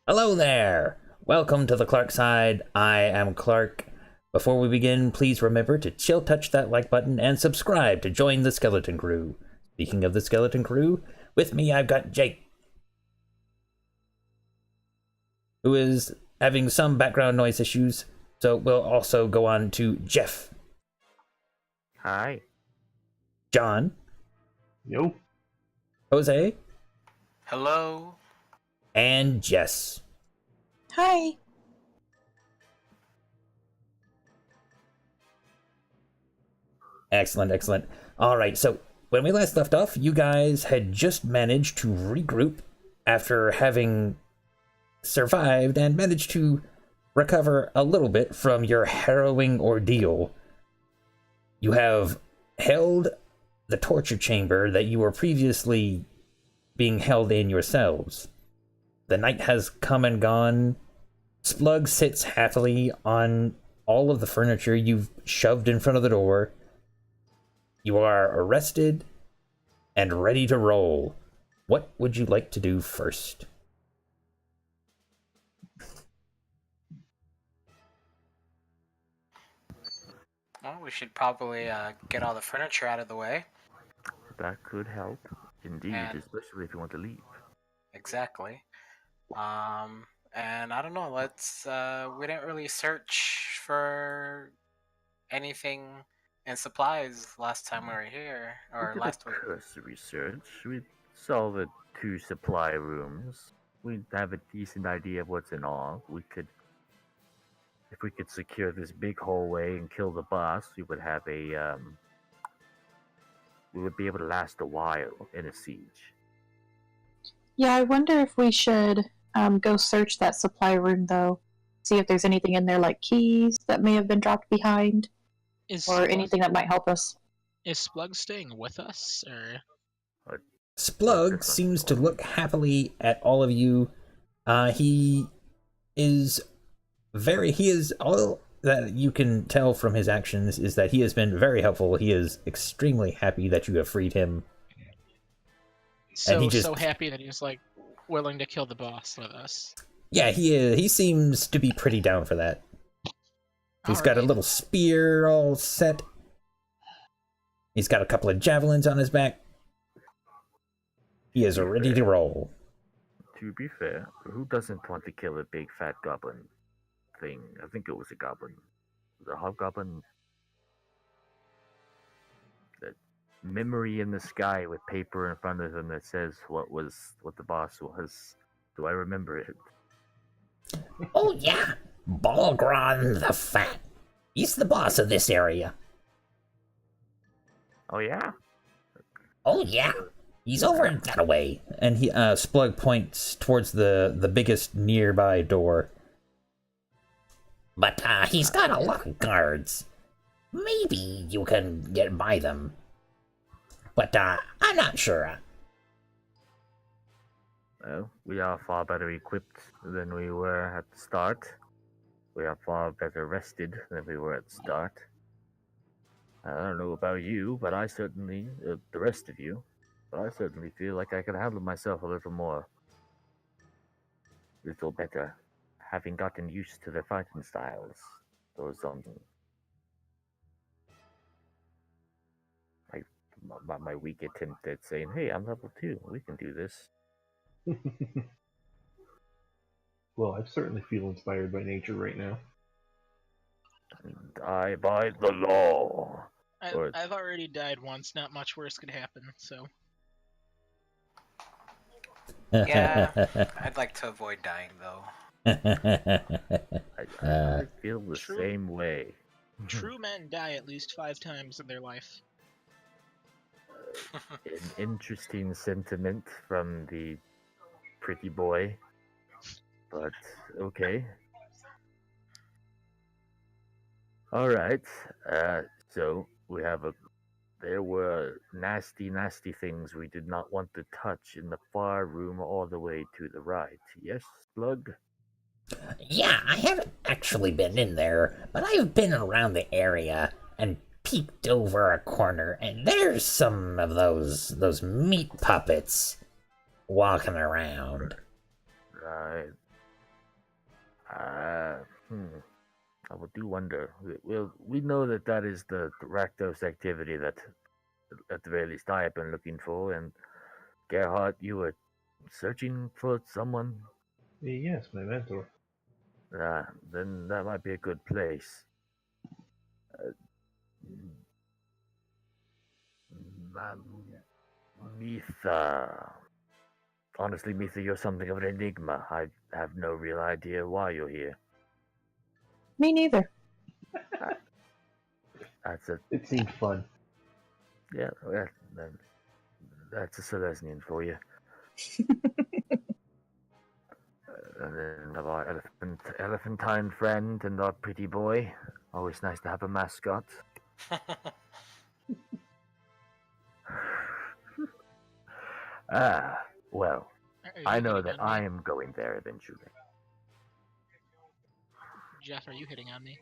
Hello there! Welcome to the Clark side. I am Clark. Before we begin, please remember to chill touch that like button and subscribe to join the Skeleton Crew. Speaking of the Skeleton Crew, with me I've got Jake, who is having some background noise issues, so we'll also go on to Jeff. Hi. John. Yo. Jose. Hello. And Jess. Hi. Excellent, excellent. All right, so when we last left off, you guys had just managed to regroup after having survived and managed to recover a little bit from your harrowing ordeal. You have held the torture chamber that you were previously being held in yourselves. The night has come and gone. Splug sits happily on all of the furniture you've shoved in front of the door. You are arrested and ready to roll. What would you like to do first? Well, we should probably get all the furniture out of the way. That could help, indeed, And- especially if you want to leave. Exactly. And I don't know. We didn't really search for anything in supplies last time we were here, or We last did week. a cursory search. We saw the 2 supply rooms. We have a decent idea of what's in all. If we could secure this big hallway and kill the boss, we would have we would be able to last a while in a siege. Yeah, I wonder if we should go search that supply room, though. See if there's anything in there like keys that may have been dropped behind, or anything that might help us. Is Splug staying with us, or? Splug seems to look happily at all of you. He is all that you can tell from his actions is that he has been very helpful. He is extremely happy that you have freed him. So happy that he's like willing to kill the boss with us. Yeah, he seems to be pretty down for that. He's got a little spear all set. He's got a couple of javelins on his back. He is ready to roll. To be fair, who doesn't want to kill a big fat goblin thing? I think it was a goblin. The hobgoblin. That memory in the sky with paper in front of him that says what the boss was. Do I remember it? Oh yeah, Balgron the Fat. He's the boss of this area. Oh yeah? Oh yeah, he's over that way. And Splug points towards the biggest nearby door. But he's got a lot of guards. Maybe you can get by them. But I'm not sure. Well, we are far better equipped than we were at the start. We are far better rested than we were at the start. I don't know about you, but I certainly, the rest of you, but I certainly feel like I can handle myself a little better, having gotten used to their fighting styles. Those my weak attempt at saying, "Hey, I'm level 2. We can do this." Well, I certainly feel inspired by nature right now. Die by the law. I've already died once. Not much worse could happen. So. Yeah, I'd like to avoid dying though. I feel the True. same way. True men die at least 5 times in their life. An interesting sentiment from the pretty boy, but okay. All right. So there were nasty things we did not want to touch in the far room all the way to the right. Yes, Slug? Yeah, I haven't actually been in there, but I've been around the area and peeked over a corner, and there's some of those meat puppets walking around. Right. I would do wonder. We know that that is the Rakdos activity that, at the very least, I have been looking for. And Gerhardt, you were searching for someone. Yes, my mentor. Then that might be a good place. Uh, Mitha. Honestly, Mitha, you're something of an enigma. I have no real idea why you're here. Me neither. That's a It seemed fun. yeah. That's a Silesian for you. And our elephantine friend and our pretty boy. Always nice to have a mascot. Well, Are you I know hitting that on me? I am going there eventually. Jeff, are you hitting on me?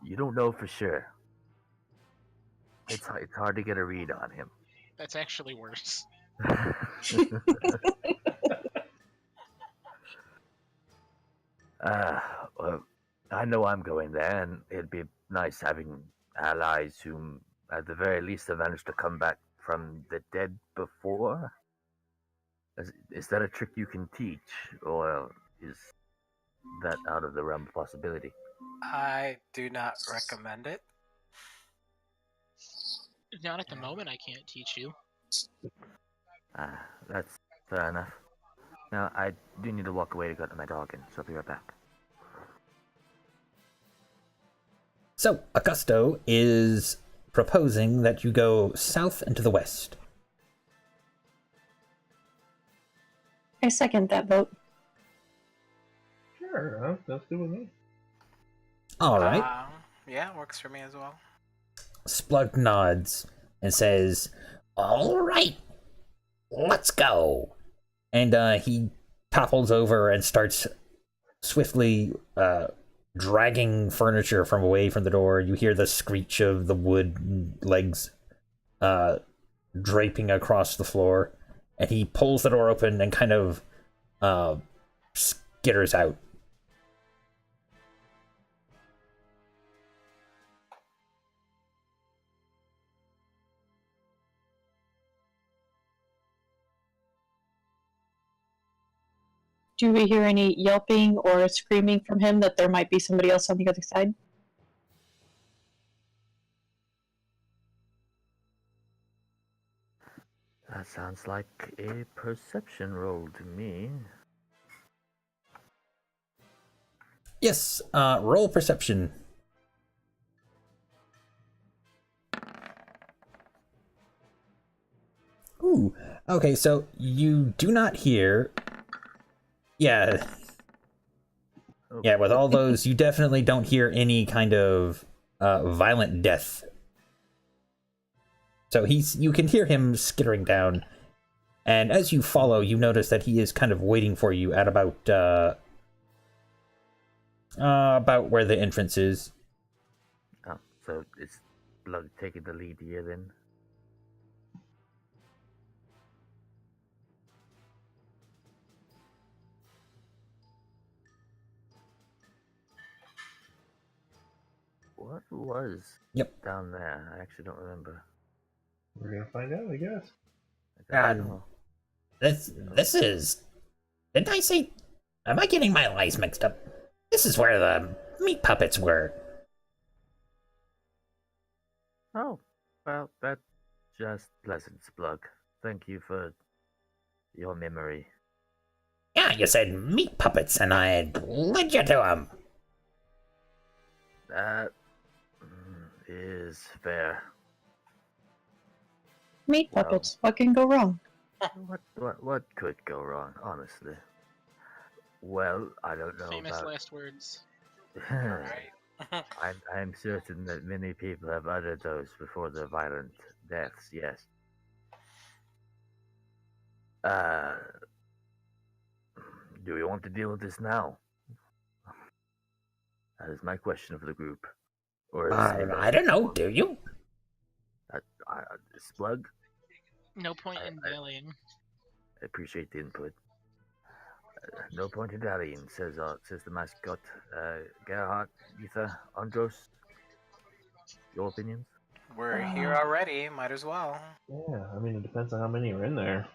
You don't know for sure. It's hard to get a read on him. That's actually worse. Well, I know I'm going there, and it'd be nice having allies whom, at the very least, have managed to come back from the dead before. Is that a trick you can teach, or is that out of the realm of possibility? I do not recommend it. Not at the moment, I can't teach you. That's fair enough. Now, I do need to walk away to go to my dog, and so I'll be right back. So, Augusto is proposing that you go south and to the west. I second that vote. Sure, huh? That's good with me. All right. Yeah, works for me as well. Splug nods and says, "All right, let's go." And he topples over and starts swiftly dragging furniture from away from the door. You hear the screech of the wood legs draping across the floor, and he pulls the door open and kind of skitters out. Do we hear any yelping or screaming from him that there might be somebody else on the other side? That sounds like a perception roll to me. Yes, roll perception. Ooh, okay, so you do not hear... Yeah, with all those, you definitely don't hear any kind of violent death. So you can hear him skittering down, and as you follow, you notice that he is kind of waiting for you at about where the entrance is. Oh, so it's Blood taking the lead here then? What was down there? I actually don't remember. We're gonna find out, I guess. God, this is... Didn't I say... Am I getting my lies mixed up? This is where the meat puppets were. Oh, well, that's just pleasant, Splug. Thank you for your memory. Yeah, you said meat puppets, and I led you to them. That is fair. Meat puppets. What can go wrong? What could go wrong, honestly? Well, I don't know. Famous last words. Right. I'm certain that many people have uttered those before their violent deaths, yes. Do we want to deal with this now? That is my question for the group. Or I don't know, do you? Splug? No point in dallying. I appreciate the input. No point in dallying, says the mascot. Gerhardt, Ether, Andros, your opinions? We're here already. Might as well. Yeah, I mean, it depends on how many are in there.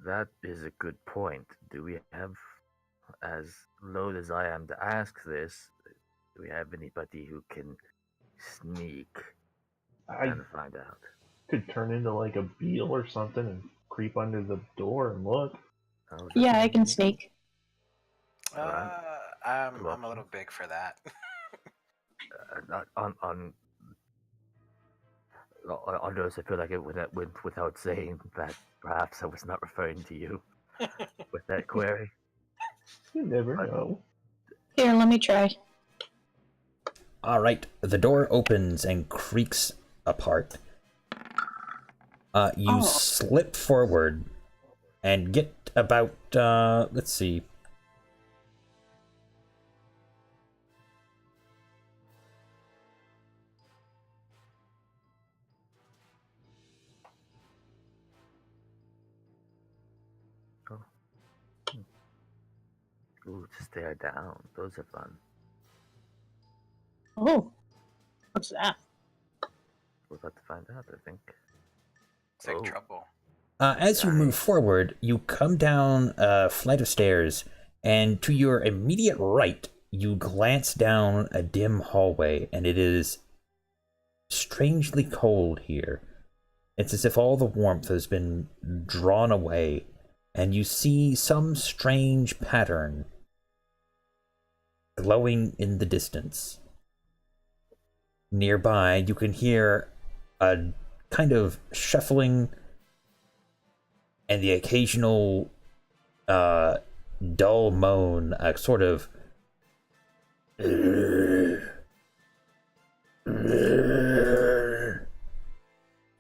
That is a good point. Do we have, as loath as I am to ask this, do we have anybody who can sneak I and find out? could turn into like a beetle or something and creep under the door and look. Oh, is that Yeah, I something can you do? sneak. Alright. I'm a little big for that. Not on Andros, I feel like it without saying that perhaps I was not referring to you with that query. You never But- know. Here, let me try. All right, the door opens and creaks apart. You slip forward and get about, let's see. Ooh, to stare down. Those are fun. Oh, what's that? We're about to find out, I think. It's like Oh. trouble. As you move forward, you come down a flight of stairs, and to your immediate right, you glance down a dim hallway, and it is strangely cold here. It's as if all the warmth has been drawn away, and you see some strange pattern glowing in the distance. Nearby, you can hear a kind of shuffling and the occasional dull moan, a sort of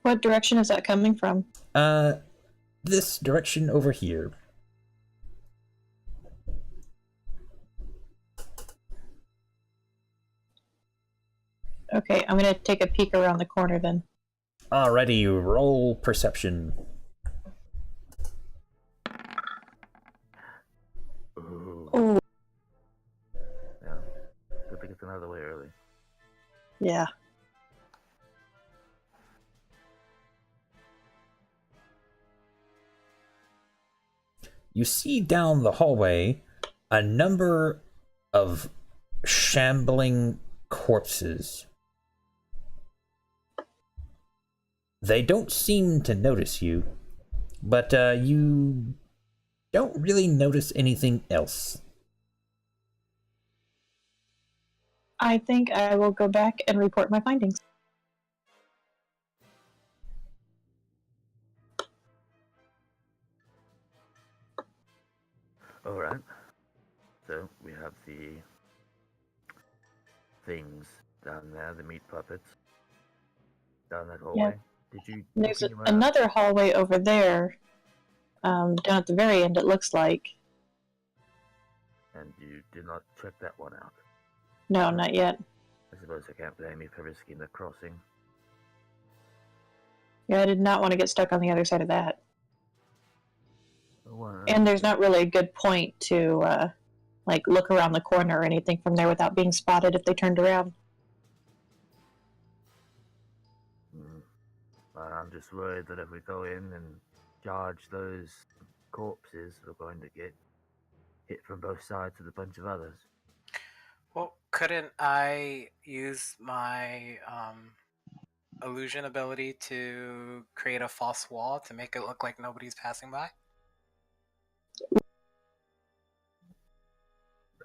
What direction is that coming from? this direction over here. Okay, I'm gonna take a peek around the corner then. Alrighty, roll perception. Ooh. Oh, Yeah. Good thing it's another way early. yeah. You see down the hallway a number of shambling corpses. They don't seem to notice you, but you don't really notice anything else. I think I will go back and report my findings. Alright. So we have the things down there, the meat puppets. Down that hallway. Did you There's look anywhere another hallway over there, down at the very end, it looks like. else? And you did not check that one out. No, not yet. I suppose I can't blame you for risking the crossing. Yeah, I did not want to get stuck on the other side of that. Well, And there's not really a good point to, like, look around the corner or anything from there without being spotted if they turned around. I'm just worried that if we go in and charge those corpses, we're going to get hit from both sides with a bunch of others. Well, couldn't I use my illusion ability to create a false wall to make it look like nobody's passing by?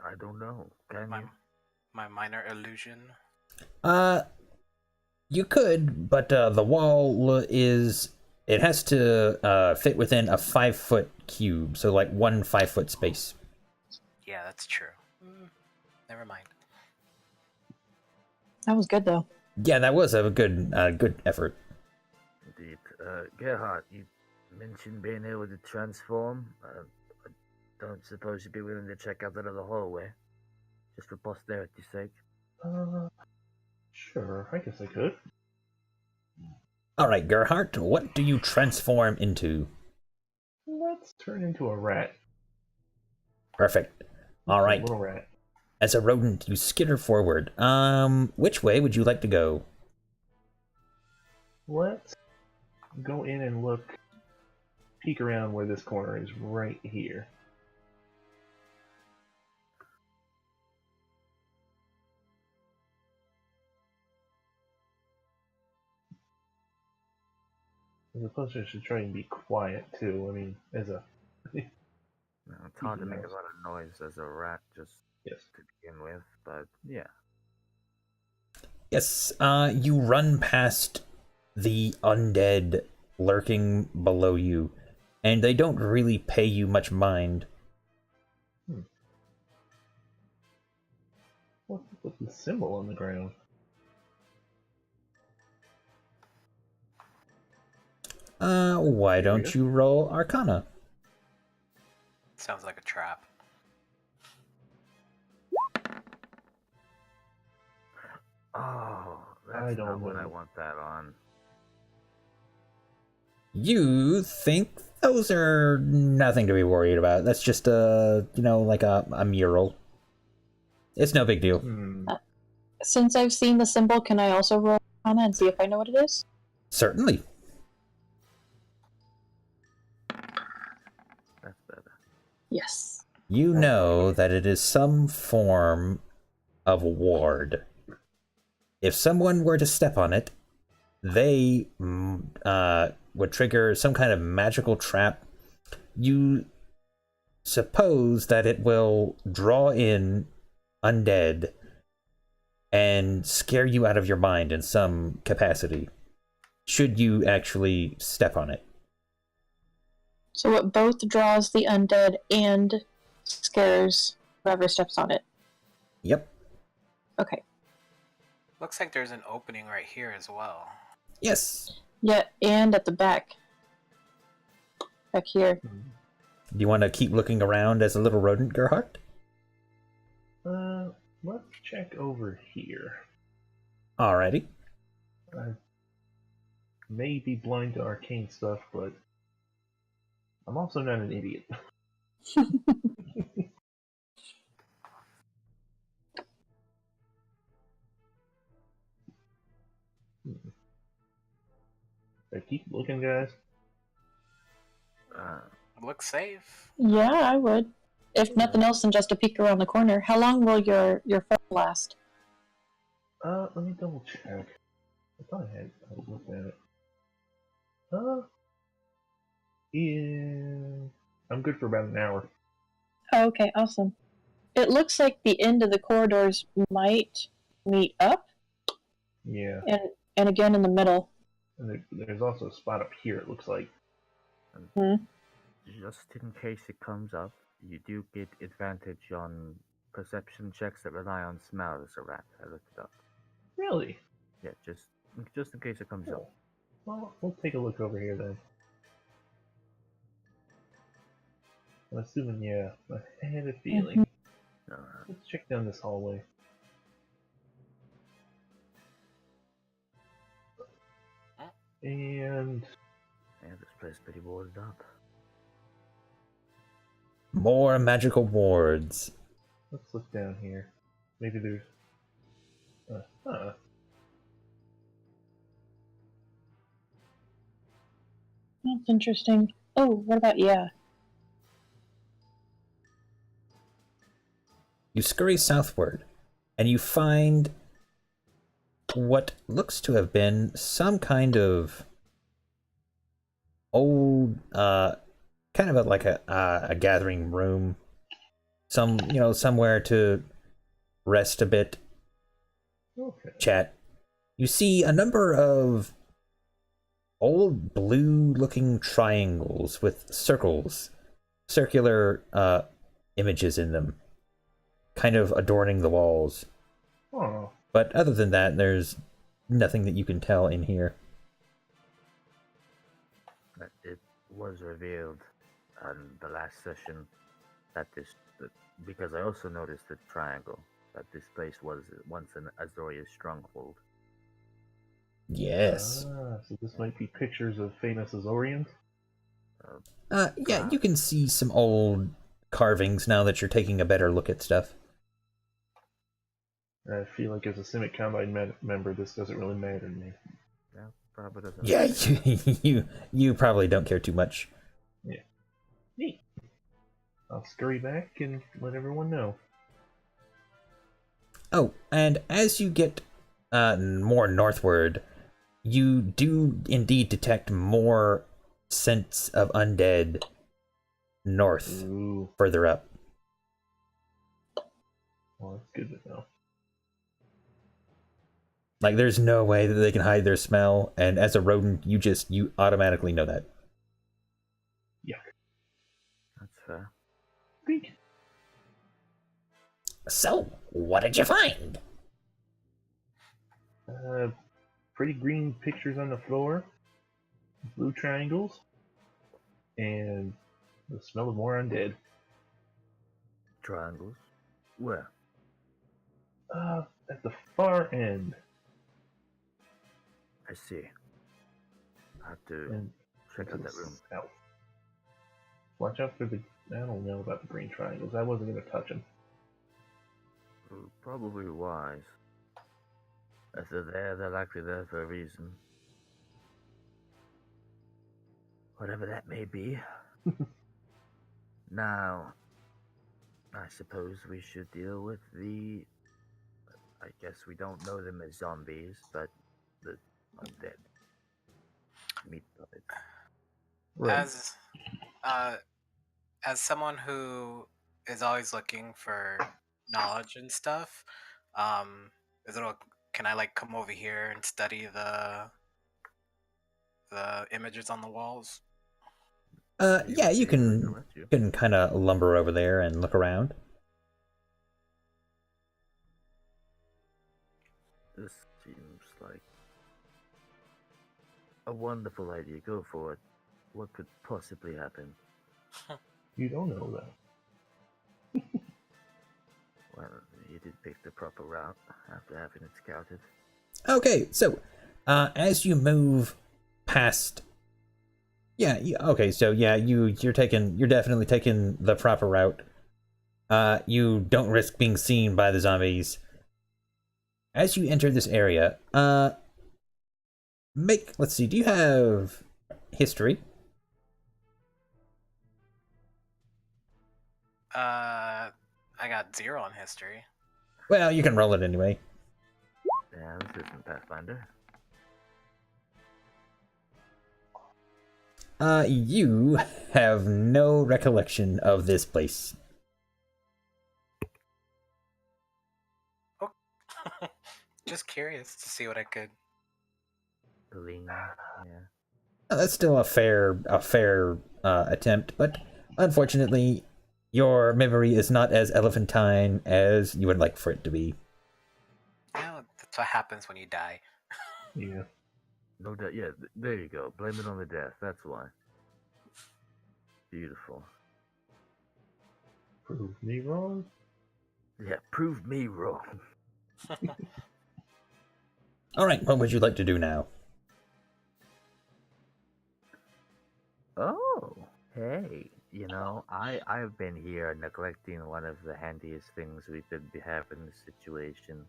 I don't know. Can you? My minor illusion. You could, but the wall is, it has to fit within a 5-foot cube, so like 1 5-foot space. Yeah, that's true. Never mind. That was good, though. Yeah, that was a good effort. Indeed. Gerhardt, you mentioned being able to transform. I don't suppose you'd be willing to check out that other hallway, just for posterity's sake. Sure, I guess I could. Alright, Gerhardt, what do you transform into? Let's turn into a rat. Perfect. All right. Little rat. As a rodent, you skitter forward. Which way would you like to go? Let's go in and look, peek around where this corner is right here. I suppose I should try and be quiet too. I mean, as a No, it's hard to make a Yes. lot of noise as a rat just yes. to begin with, but yeah. Yes, you run past the undead lurking below you, and they don't really pay you much mind. What's with the symbol on the ground? Why don't you roll Arcana? Sounds like a trap. Oh, I that's don't not what I know. want that on. You think those are nothing to be worried about. That's just like a mural. It's no big deal. Since I've seen the symbol, can I also roll Arcana and see if I know what it is? Certainly. That's better. Yes. You know that it is some form of ward. If someone were to step on it, they would trigger some kind of magical trap. You suppose that it will draw in undead and scare you out of your mind in some capacity, should you actually step on it. So it both draws the undead and scares whoever steps on it. Yep. Okay. Looks like there's an opening right here as well. Yes. Yeah, and at the back. Back here. Do you want to keep looking around as a little rodent, Gerhardt? Let's check over here. Alrighty. I may be blind to arcane stuff, but I'm also not an idiot. I keep looking, guys. Looks safe. Yeah, I would. If nothing else than just a peek around the corner. How long will your phone last? Let me double check. I thought I looked at it. Yeah, I'm good for about an hour. Oh, okay, awesome. It looks like the end of the corridors might meet up, Yeah, and again in the middle. and there's also a spot up here. It looks like. Just in case it comes up, you do get advantage on perception checks that rely on smell as a rat. I looked it up. Really? Yeah, just in case it comes up. Well, we'll take a look over here then. I'm assuming, yeah. I had a feeling. Let's check down this hallway. And Yeah, this place is pretty boarded up. More magical wards. let's look down here. Maybe there's. That's interesting. Oh, what about You scurry southward, and you find what looks to have been some kind of old, kind of like a gathering room. Somewhere to rest a bit, Okay. chat. You see a number of old blue-looking triangles with circular images in them, kind of adorning the walls. Oh. But other than that, there's nothing that you can tell in here. It was revealed on the last session that because I also noticed the triangle, that this place was once an Azorius stronghold. Yes. So this might be pictures of famous Azorians? Yeah, you can see some old carvings now that you're taking a better look at stuff. I feel like as a Simic Combine member, this doesn't really matter to me. Yeah, probably doesn't. Yeah, you probably don't care too much. Yeah. Neat. I'll scurry back and let everyone know. Oh, and as you get more northward, you do indeed detect more scents of undead north, Ooh. further up. Well, that's good to know. Like, there's no way that they can hide their smell, and as a rodent, you automatically know that. Yuck. That's fair. Great. So, what did you find? Pretty green pictures on the floor, blue triangles, and the smell of more undead. Triangles? Where? At the far end. I see. I have to And check out that room. South. Watch out for the. I don't know about the green triangles. I wasn't gonna touch them. Probably wise. If they're there, they're likely there for a reason. Whatever that may be. Now, I suppose we should deal with the... I guess we don't know them as zombies, but the undead. Meat puppets. Right. As someone who is always looking for knowledge and stuff, can I like come over here and study the images on the walls? Yeah, you can kind of lumber over there and look around. This seems like a wonderful idea. Go for it. What could possibly happen? You don't know that. Well, you did pick the proper route after having it scouted. Okay, so as you move past, you're definitely taking the proper route. You don't risk being seen by the zombies. As you enter this area, let's see, do you have history? I got 0 on history. Well, you can roll it anyway. Yeah, this isn't Pathfinder. You have no recollection of this place. Oh. Just curious to see what I could. Bling, yeah. That's still a fair attempt, but unfortunately, your memory is not as elephantine as you would like for it to be. Yeah, that's what happens when you die. Yeah. No doubt. Yeah, there you go. Blame it on the death. That's why. Beautiful. Prove me wrong. Yeah, prove me wrong. All right, what would you like to do now? Oh, hey. You know, I've been here neglecting one of the handiest things we could have in this situation.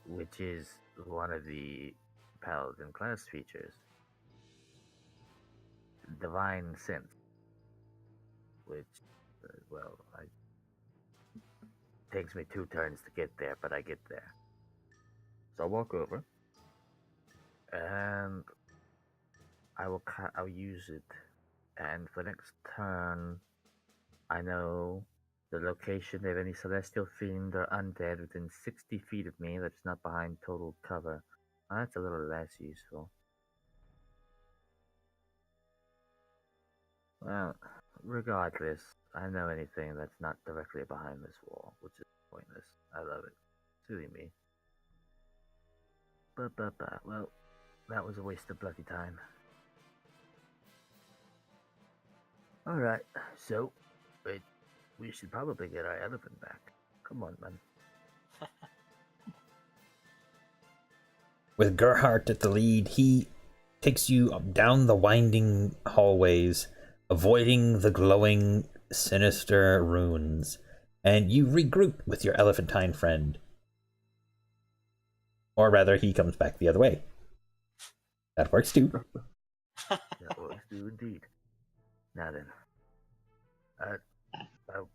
Which is one of the Paladin class features. Divine Sense. Which, takes me 2 turns to get there, but I get there. So I'll walk over, and I'll use it, and for next turn, I know the location of any celestial fiend or undead within 60 feet of me that's not behind total cover. That's a little less useful. Well, regardless, I know anything that's not directly behind this wall, which is pointless. I love it. Silly me. Well, that was a waste of bloody time. Alright, so, we should probably get our elephant back. Come on, man. With Gerhardt at the lead, he takes you down the winding hallways avoiding the glowing, sinister runes, and you regroup with your elephantine friend. Or rather, he comes back the other way. That works too. That works too indeed. Now then,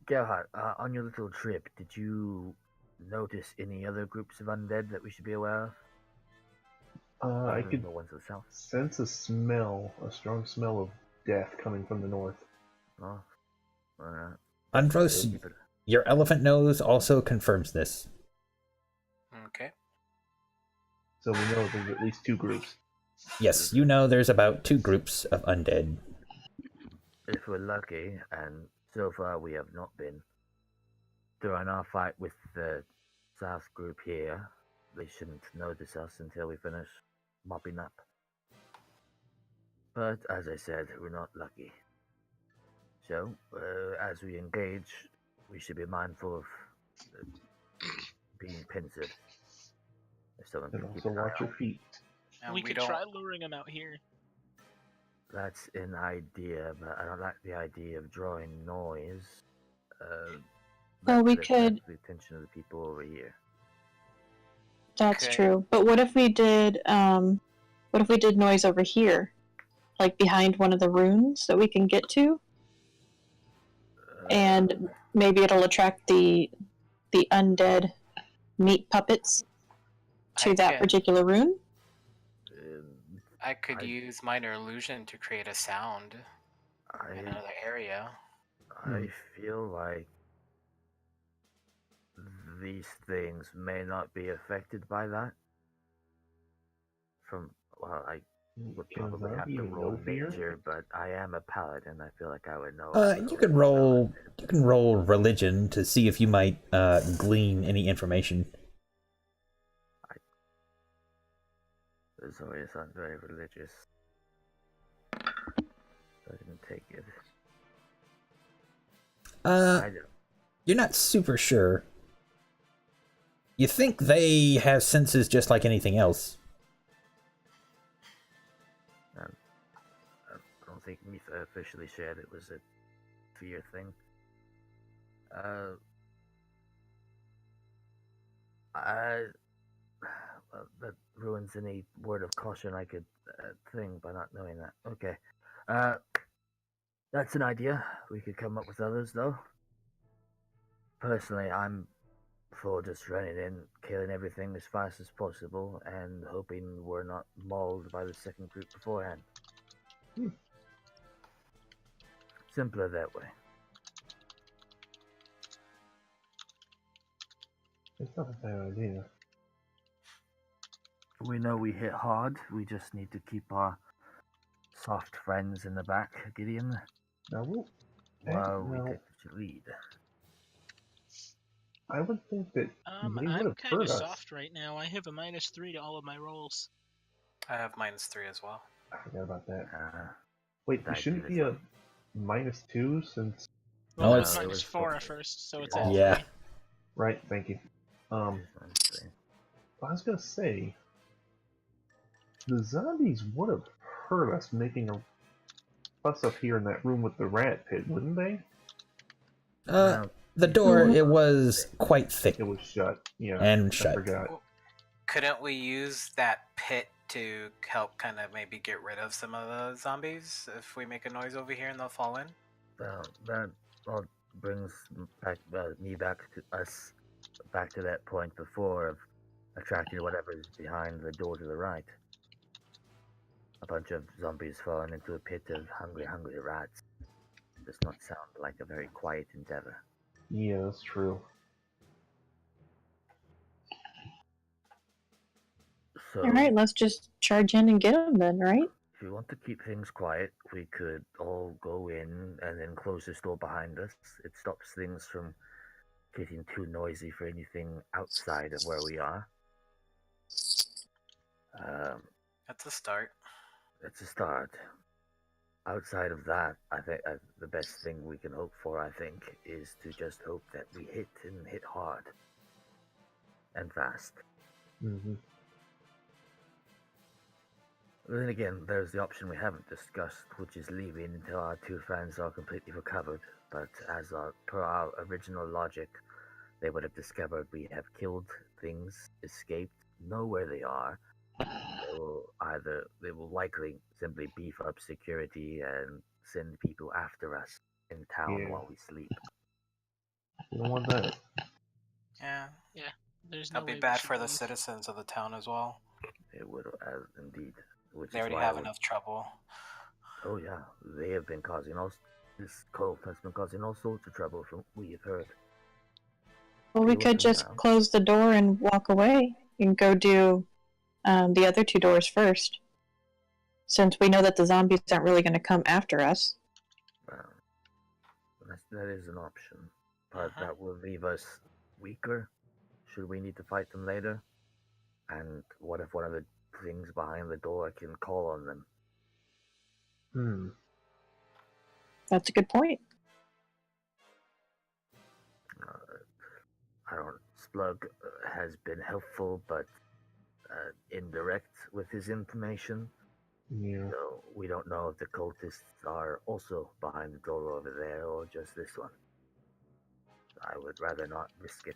Gerhard, on your little trip, did you notice any other groups of undead that we should be aware of? I Other than could the ones to the south. sense a smell, a strong smell of death coming from the north. Oh, alright. Andros, Keep it. your elephant nose also confirms this. Okay. So we know there's at least 2 groups. Yes, you know there's about 2 groups of undead. If we're lucky, and so far we have not been, during our fight with the south group here, they shouldn't notice us until we finish mopping up. But as I said, we're not lucky. So, as we engage, we should be mindful of being pensive. If someone And can keep also an eye watch your out. feet. And we could don't. try luring him out here. That's an idea, but I don't like the idea of drawing noise. Well, we that could- grabs the attention of the people over here. That's Okay. true. But what if we did noise over here? Like behind one of the runes that we can get to? And maybe it'll attract the undead meat puppets to I that can- particular rune? I could I- use minor illusion to create a sound in another area. I feel like these things may not be affected by that. I would Can probably have zombie to even roll know fear? nature, but I am a paladin. I feel like I would know. You can roll religion to see if you might glean any information. This always sounds very religious. So I didn't take it. I don't. You're not super sure. You think they have senses just like anything else. I don't think Mitha officially shared it was a fear thing. Well, that ruins any word of caution I could think by not knowing that. Okay. That's an idea. We could come up with others, though. Personally, I'm for just running in, killing everything as fast as possible, and hoping we're not mauled by the second group beforehand. Simpler that way. It's not a bad idea. We know we hit hard. We just need to keep our soft friends in the back, Gideon, Now, while we no, take the lead. I would think that they would I'm have kind heard of us. soft right now. I have a -3 to all of my rolls. I have -3 as well. I forgot about that. Uh, Wait, I it shouldn't do be this a -2 since. Well, No, it it's- was it was -4 at four. first, so it's Oh. at Yeah. 3. Right, thank you. I was gonna say, the zombies would have heard us making a fuss up here in that room with the rat pit, wouldn't they? The door, it was quite thick It was shut. Yeah, and I shut. forgot. Couldn't we use that pit to help kind of maybe get rid of some of the zombies if we make a noise over here and they'll fall in? Well, that all brings me back to us, back to that point before of attracting whatever's behind the door to the right. A bunch of zombies falling into a pit of hungry rats does not sound like a very quiet endeavor. Yeah, that's true. So, Alright, let's just charge in and get them then, right? if you want to keep things quiet, we could all go in and then close this door behind us. It stops things from getting too noisy for anything outside of where we are. That's a start. It's a start. Outside of that, I think the best thing we can hope for, I think, is to just hope that we hit and hit hard and fast. Mm-hmm. Then again, there's the option we haven't discussed, which is leaving until our two friends are completely recovered. But per our original logic, they would have discovered we have killed things, escaped, know where they are. They will likely simply beef up security and send people after us in town Yeah. while we sleep. You don't want that. Yeah, Yeah, there's no that'd be way we bad should for the leave. citizens of the town as well. It would, indeed, which They is already why I have would. enough trouble. Oh yeah, they have been causing all. This cult has been causing all sorts of trouble from what we have heard. Well, we Deal with could them just now. close the door and walk away and go do the other two doors first. Since we know that the zombies aren't really going to come after us. That is an option, but Uh-huh. that will leave us weaker should we need to fight them later. And what if one of the things behind the door can call on them? Hmm. That's a good point. I don't. Splug has been helpful, but indirect with his information. Yeah. So we don't know if the cultists are also behind the door over there or just this one. I would rather not risk it.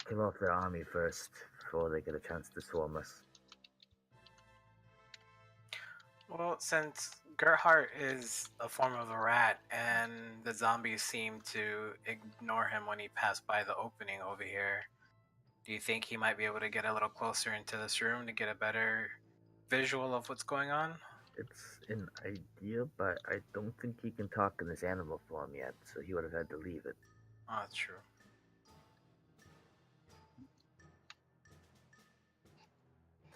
Kill off their army first before they get a chance to swarm us. Well, since Gerhardt is a form of a rat, and the zombies seem to ignore him when he passed by the opening over here, do you think he might be able to get a little closer into this room to get a better visual of what's going on? It's an idea, but I don't think he can talk in his animal form yet, so he would have had to leave it. Oh, that's true.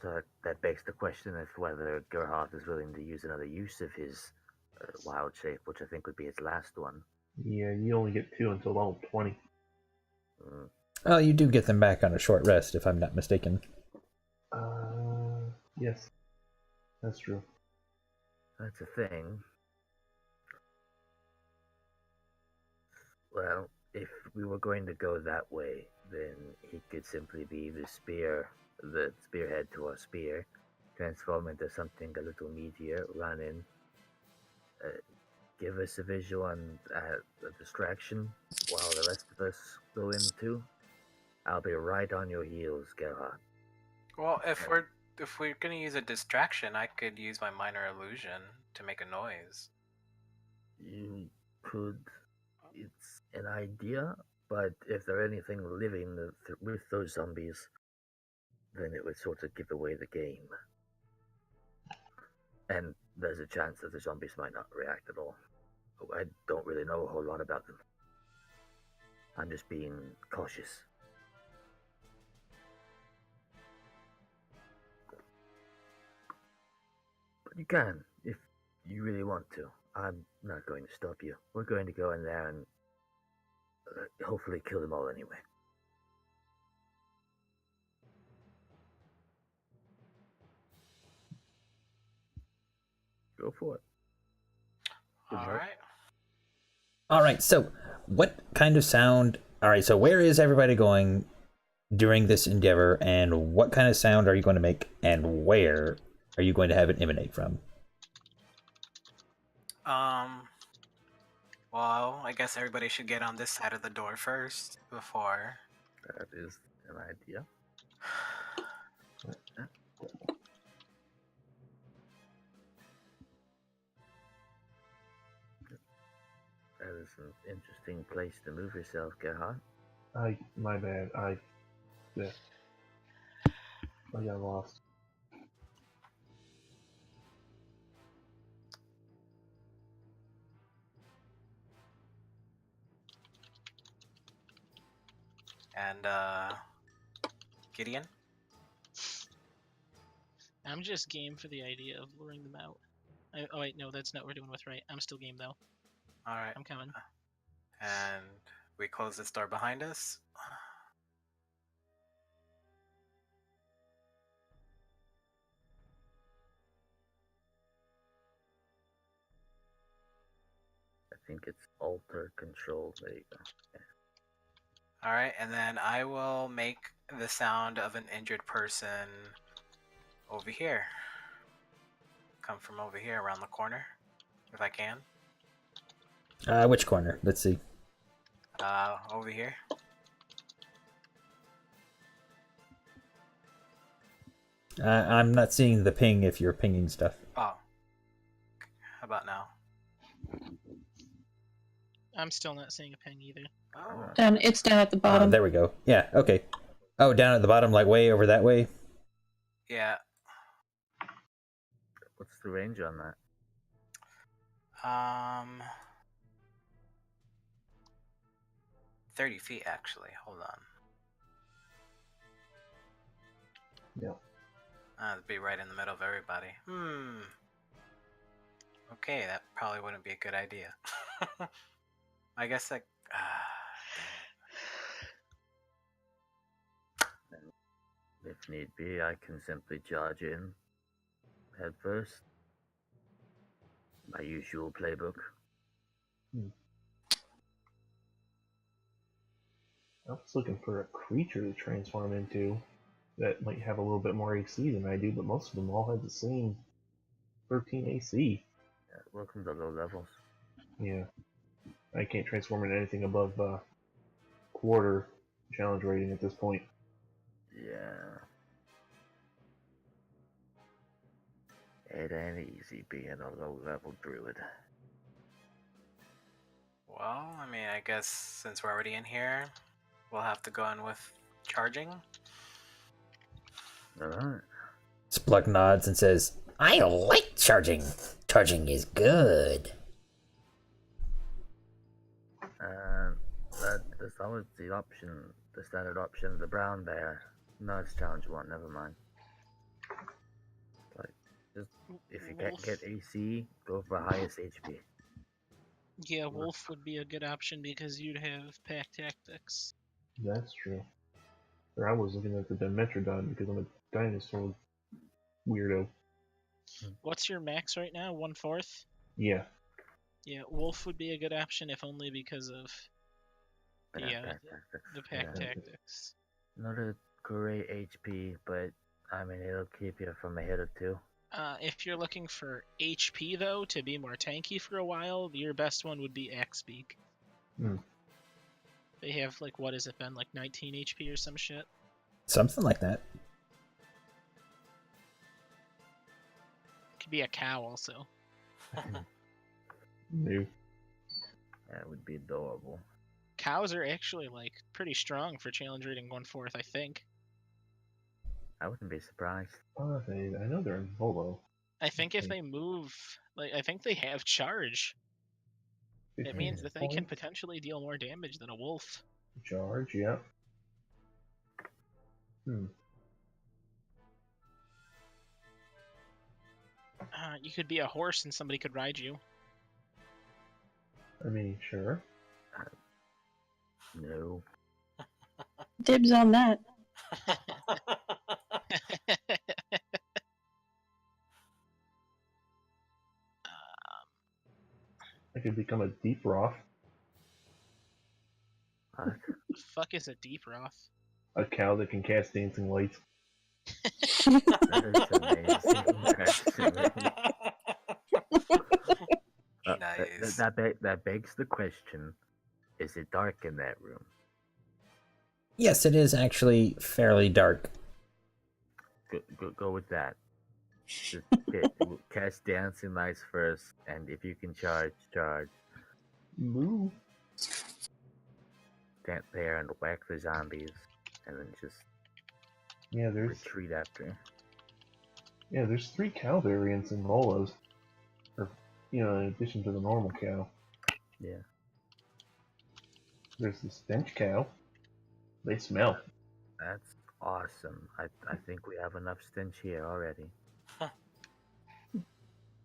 So that begs the question of whether Gerhardt is willing to use another use of his wild shape, which I think would be his last one. Yeah, you only get 2 until level 20. Mm. Well, you do get them back on a short rest, if I'm not mistaken. Yes. That's true. That's a thing. Well, if we were going to go that way, then he could simply be the spearhead to our spear, transform into something a little meatier, run in, give us a visual and a distraction while the rest of us go in too. I'll be right on your heels, Gerhard. Well, if we're gonna use a distraction, I could use my minor illusion to make a noise. You could. It's an idea, but if there's anything living with those zombies, then it would sort of give away the game. And there's a chance that the zombies might not react at all. I don't really know a whole lot about them. I'm just being cautious. But you can, if you really want to. I'm not going to stop you. We're going to go in there and hopefully kill them all anyway. Go for it. Good All luck. right. All right, so what kind of sound? All right, so where is everybody going during this endeavor, and what kind of sound are you going to make, and where are you going to have it emanate from? Well, I guess everybody should get on this side of the door first before. That is an idea. That is an interesting place to move yourself, Gerhard. My bad. Yeah. I got lost. And Gideon? I'm just game for the idea of luring them out. Oh wait, no, that's not what we're doing with right. I'm still game though. All right. I'm coming. And we close this door behind us. I think it's alter control. There you go. All right, and then I will make the sound of an injured person over here. come from over here around the corner, if I can. Which corner? Let's see. Over here. I'm not seeing the ping if you're pinging stuff. Oh. How about now? I'm still not seeing a ping either. Oh. It's down at the bottom. There we go. Yeah, okay. Oh, down at the bottom, like way over that way? Yeah. What's the range on that? 30 feet actually. Hold on. Yeah. That'd be right in the middle of everybody. Okay, that probably wouldn't be a good idea. I guess like. If need be, I can simply charge in head first. My usual playbook. I was looking for a creature to transform into that might have a little bit more AC than I do, but most of them all have the same 13 AC. Yeah, welcome to low levels. Yeah. I can't transform into anything above quarter challenge rating at this point. Yeah. It ain't easy being a low level druid. Well, I mean, I guess since we're already in here, we'll have to go in with charging. Alright. Splug nods and says, I like charging. Charging is good. There's always the option, the standard option, the brown bear. No, it's challenge 1, never mind. Like, just, if you can't get AC, go for highest HP. Yeah, Wolf would be a good option because you'd have pack tactics. That's true. Or I was looking at the Dimetrodon because I'm a dinosaur weirdo. What's your max right now? 1/4? Yeah. Yeah, Wolf would be a good option if only because of the pack tactics. Not a great HP, but I mean it'll keep you from a hit or two. If you're looking for HP though, to be more tanky for a while, your best one would be Axebeak. They have like, what has it been, like 19 HP or some shit? Something like that. Could be a cow also. New. That would be adorable. Cows are actually like pretty strong for challenge rating 1/4, I think. I wouldn't be surprised. I know they're in Volo. I think if they move, like, I think they have charge. It means that they can potentially deal more damage than a wolf. Charge, yep. You could be a horse and somebody could ride you. I mean, sure. No. Dibs on that. I could become a deep Roth. What? The fuck is a deep Roth? A cow that can cast dancing lights. That is amazing. Nice. That begs the question: is it dark in that room? Yes, it is actually fairly dark. Go with that. Just cast dancing lights first, and if you can charge. Move. Stand there and whack the zombies, and then just retreat after. Yeah, there's 3 cow variants in Volos. Or, in addition to the normal cow. Yeah. There's the stench cow. They smell. That's awesome. I think we have enough stench here already.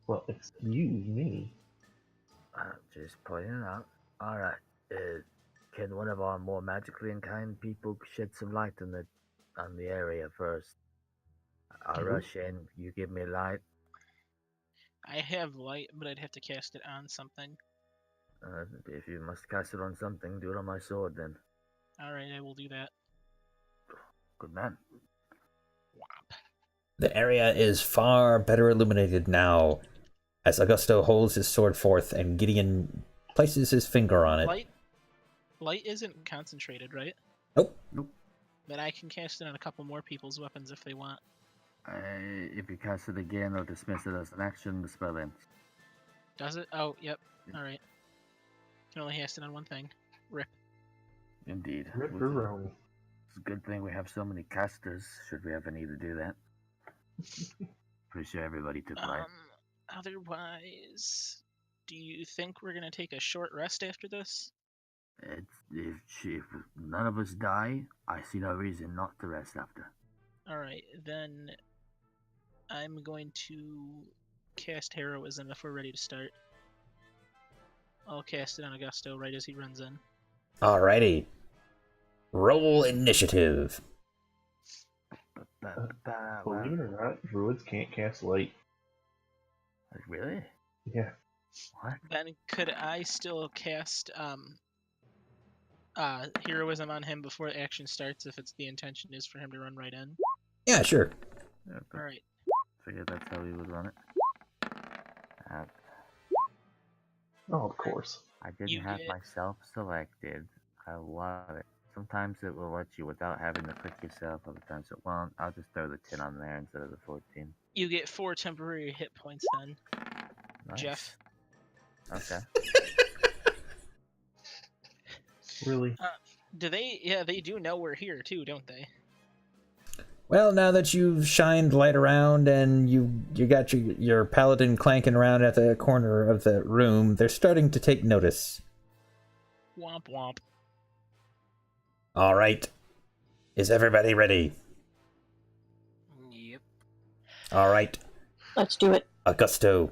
Well, excuse me. Just pointing it out. Alright. Can one of our more magically inclined people shed some light on the area first? I'll rush in. You give me light. I have light, but I'd have to cast it on something. If you must cast it on something, do it on my sword then. Alright, I will do that. Good man. Whop. The area is far better illuminated now, as Augusto holds his sword forth and Gideon places his finger on it. Light isn't concentrated, right? Nope. Then I can cast it on a couple more people's weapons if they want. If you cast it again or dismiss it as an action, the spell ends. Does it? Oh, yep. Alright. Can only cast it on one thing. Rip. Indeed. Ripperoni. It's a good thing we have so many casters, should we ever need to do that. Pretty sure everybody took light. Otherwise, do you think we're gonna take a short rest after this? If none of us die, I see no reason not to rest after. Alright, then I'm going to cast Heroism if we're ready to start. I'll cast it on Augusto right as he runs in. Alrighty. Roll initiative. Believe it or not, druids can't cast light. Really? Yeah. What? Then could I still cast Heroism on him before the action starts if the intention is for him to run right in? Yeah, sure. Yeah, Alright. figured that's how we would run it. Oh, of course. I didn't You have get- myself selected. I love it. Sometimes it will let you without having to click yourself. Other times it won't. I'll just throw the 10 on there instead of the 14. You get 4 temporary hit points then, Nice. Jeff. Okay. Really? Do they? Yeah, they do know we're here too, don't they? Well, now that you've shined light around and you got your paladin clanking around at the corner of the room, they're starting to take notice. Womp womp. All right. Is everybody ready? Yep. All right. Let's do it. Augusto,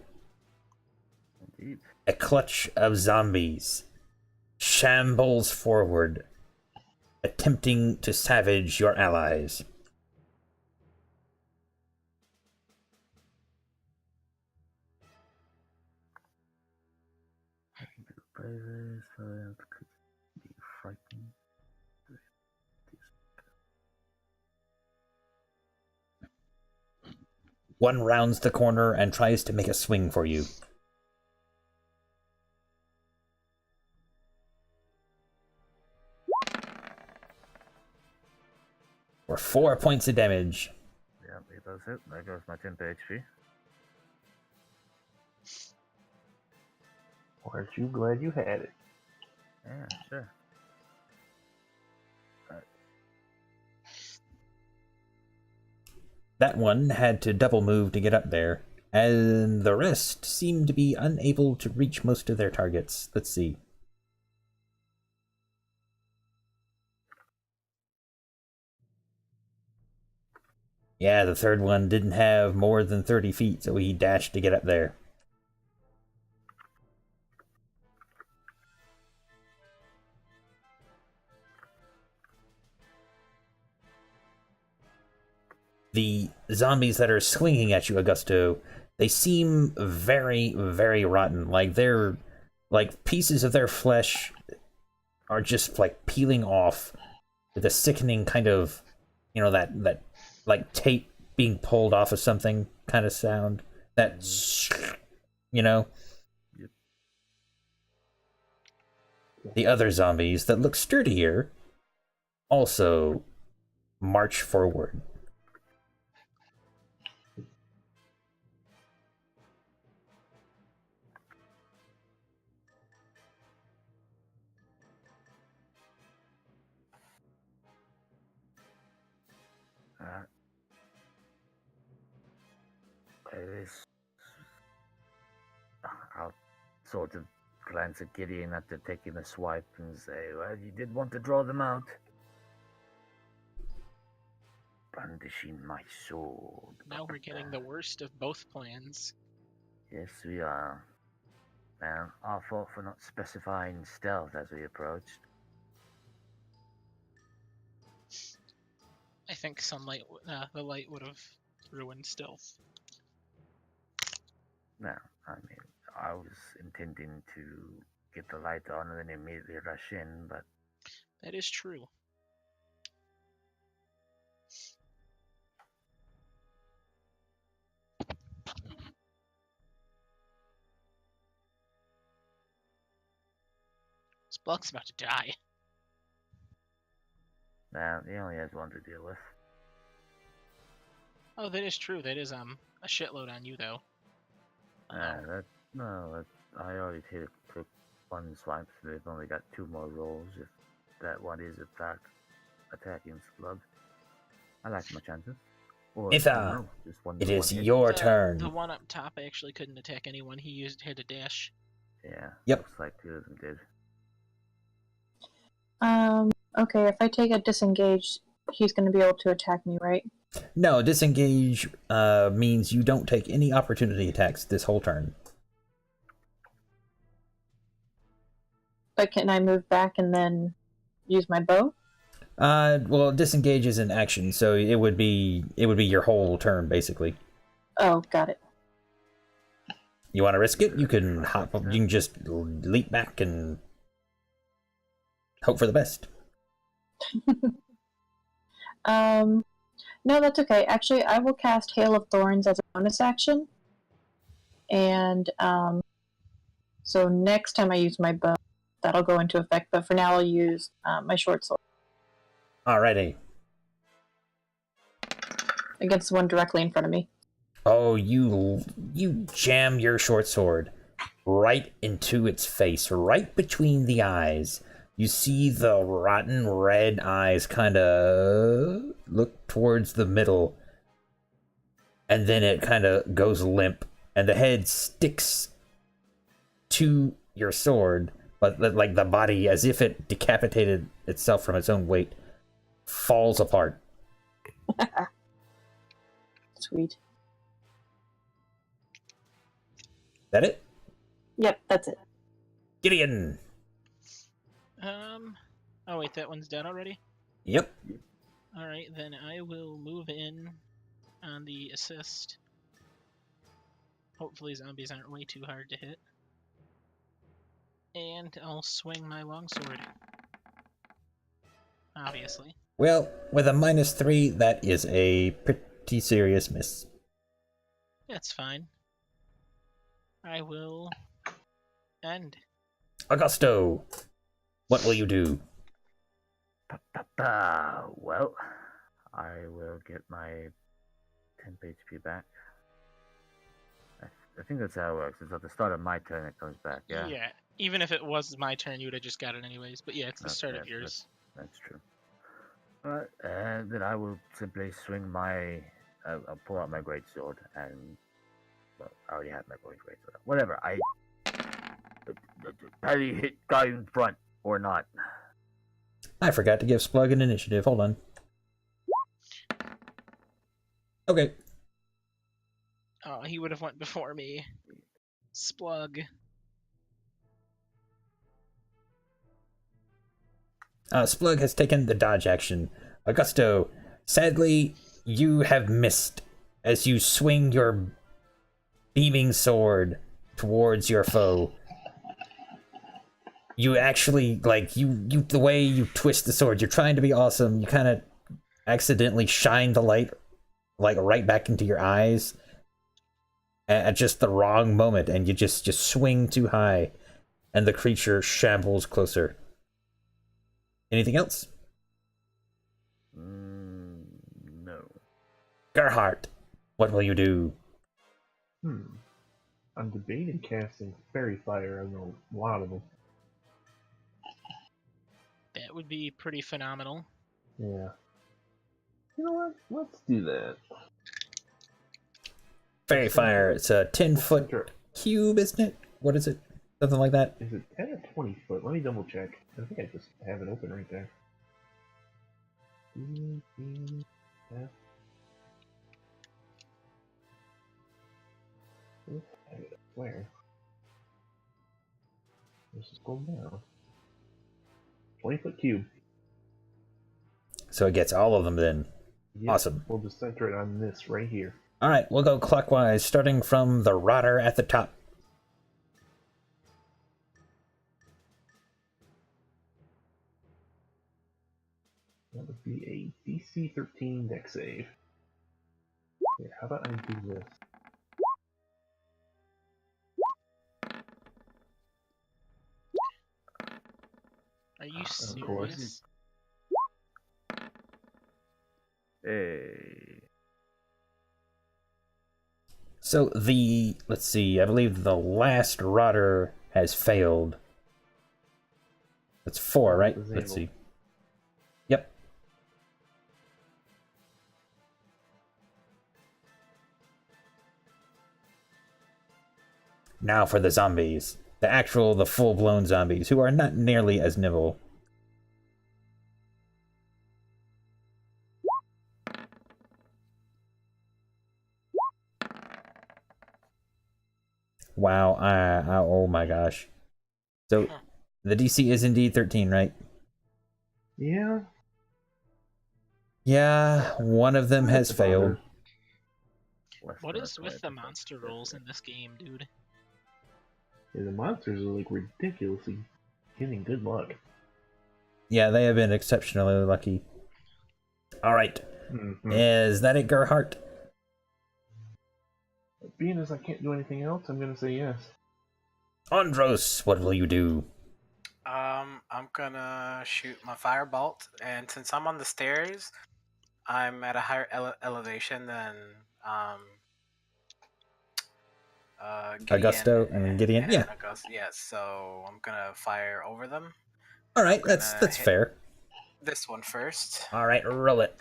Indeed. a clutch of zombies shambles forward, attempting to savage your allies. Bravest, could be frightened. One rounds the corner and tries to make a swing for you. For 4 points of damage. Yeah, he does it. There goes my 10 HP. Aren't you glad you had it? Yeah, sure. That one had to double move to get up there, and the rest seemed to be unable to reach most of their targets. Let's see. Yeah, the third one didn't have more than 30 feet, so he dashed to get up there. The zombies that are swinging at you, Augusto, they seem very, very rotten. Like they're like pieces of their flesh are just like peeling off with a sickening kind of, you know, that like tape being pulled off of something kind of sound. That, you know. Yep. The other zombies that look sturdier also march forward. I'll sort of glance at Gideon after taking a swipe and say, well, you did want to draw them out. Brandishing my sword. Now we're getting the worst of both plans. Yes, we are. Now, our fault for not specifying stealth as we approached. I think sunlight, the light would have ruined stealth. No, I mean, I was intending to get the light on and then immediately rush in, but That is true. Buck's about to die. Nah, he only has one to deal with. Oh, that is true. That is a shitload on you though. I already took one swipe, so they've only got 2 more rolls if that one is in fact attacking Slug. I like my chances. Or I don't know, just one it more is hit. your turn. The one up top actually couldn't attack anyone. He had a dash. Yeah. Yep. Looks like 2 of them did. Okay, if I take a disengage, he's going to be able to attack me, right? No, disengage means you don't take any opportunity attacks this whole turn. But can I move back and then use my bow? Well, disengage is an action, so it would be your whole turn basically. Oh, got it. You want to risk it? You can hop. You can just leap back and hope for the best. No, that's okay. Actually, I will cast Hail of Thorns as a bonus action. And, so next time I use my bow, that'll go into effect. But for now, I'll use my short sword. Alrighty. Against the one directly in front of me. Oh, you jam your short sword right into its face, right between the eyes. You see the rotten red eyes kind of look towards the middle, and then it kind of goes limp, and the head sticks to your sword, but like the body, as if it decapitated itself from its own weight, falls apart. Sweet. That it? Yep, that's it. Gideon! Oh wait, that one's dead already? Yep. Alright, then I will move in on the assist. Hopefully zombies aren't way too hard to hit. And I'll swing my longsword. Obviously. Well, with a -3, that is a pretty serious miss. That's fine. I will end. Augusto, what will you do? Well, I will get my 10 HP back. I think that's how it works. It's at the start of my turn it comes back, yeah? Yeah, even if it was my turn, you would have just got it anyways. But yeah, it's the start of Okay, yours. That's true. Alright, and then I will simply swing my... I'll pull out my greatsword and... Well, I already have my greatsword. Whatever, Paddy hit guy in front, or not. I forgot to give Splug an initiative. Hold on. Okay. Oh, he would have went before me. Splug. Splug has taken the dodge action. Augusto, sadly, you have missed as you swing your beaming sword towards your foe. You actually, the way you twist the sword, you're trying to be awesome. You kind of accidentally shine the light, right back into your eyes at just the wrong moment, and you just swing too high, and the creature shambles closer. Anything else? No. Gerhardt, what will you do? I'm debating casting Fairy Fire on a lot of them. That would be pretty phenomenal. Yeah. You know what? Let's do that. Fairy Fire, it's a 10-foot cube, isn't it? What is it? Something like that? Is it 10 or 20 foot? Let me double check. I think I just have it open right there. Where? Let's just go down. 20-foot cube. So it gets all of them then. Yep. Awesome. We'll just center it on this right here. Alright, we'll go clockwise, starting from the rotter at the top. That would be a DC 13 dex save. Here, how about I do this? you Of course. serious? Hey. So let's see, I believe the last rotter has failed. That's 4, right? The Let's Xandal. see. Yep. Now for the zombies. The full-blown zombies, who are not nearly as nimble. Wow, oh my gosh. So, the DC is indeed 13, right? Yeah. Yeah, one of them has That's about failed. it. What is with the monster rolls in this game, dude? Yeah, the monsters are like ridiculously getting good luck. Yeah, they have been exceptionally lucky. Alright, Mm-hmm. is that it, Gerhardt? Being as I can't do anything else, I'm gonna say yes. Andros, what will you do? I'm gonna shoot my firebolt, and since I'm on the stairs, I'm at a higher elevation than Gideon Augusto and Gideon? Yeah. Augusto. Yes, so I'm gonna fire over them. Alright, I'm that's gonna hit fair. this one first. Alright, roll it.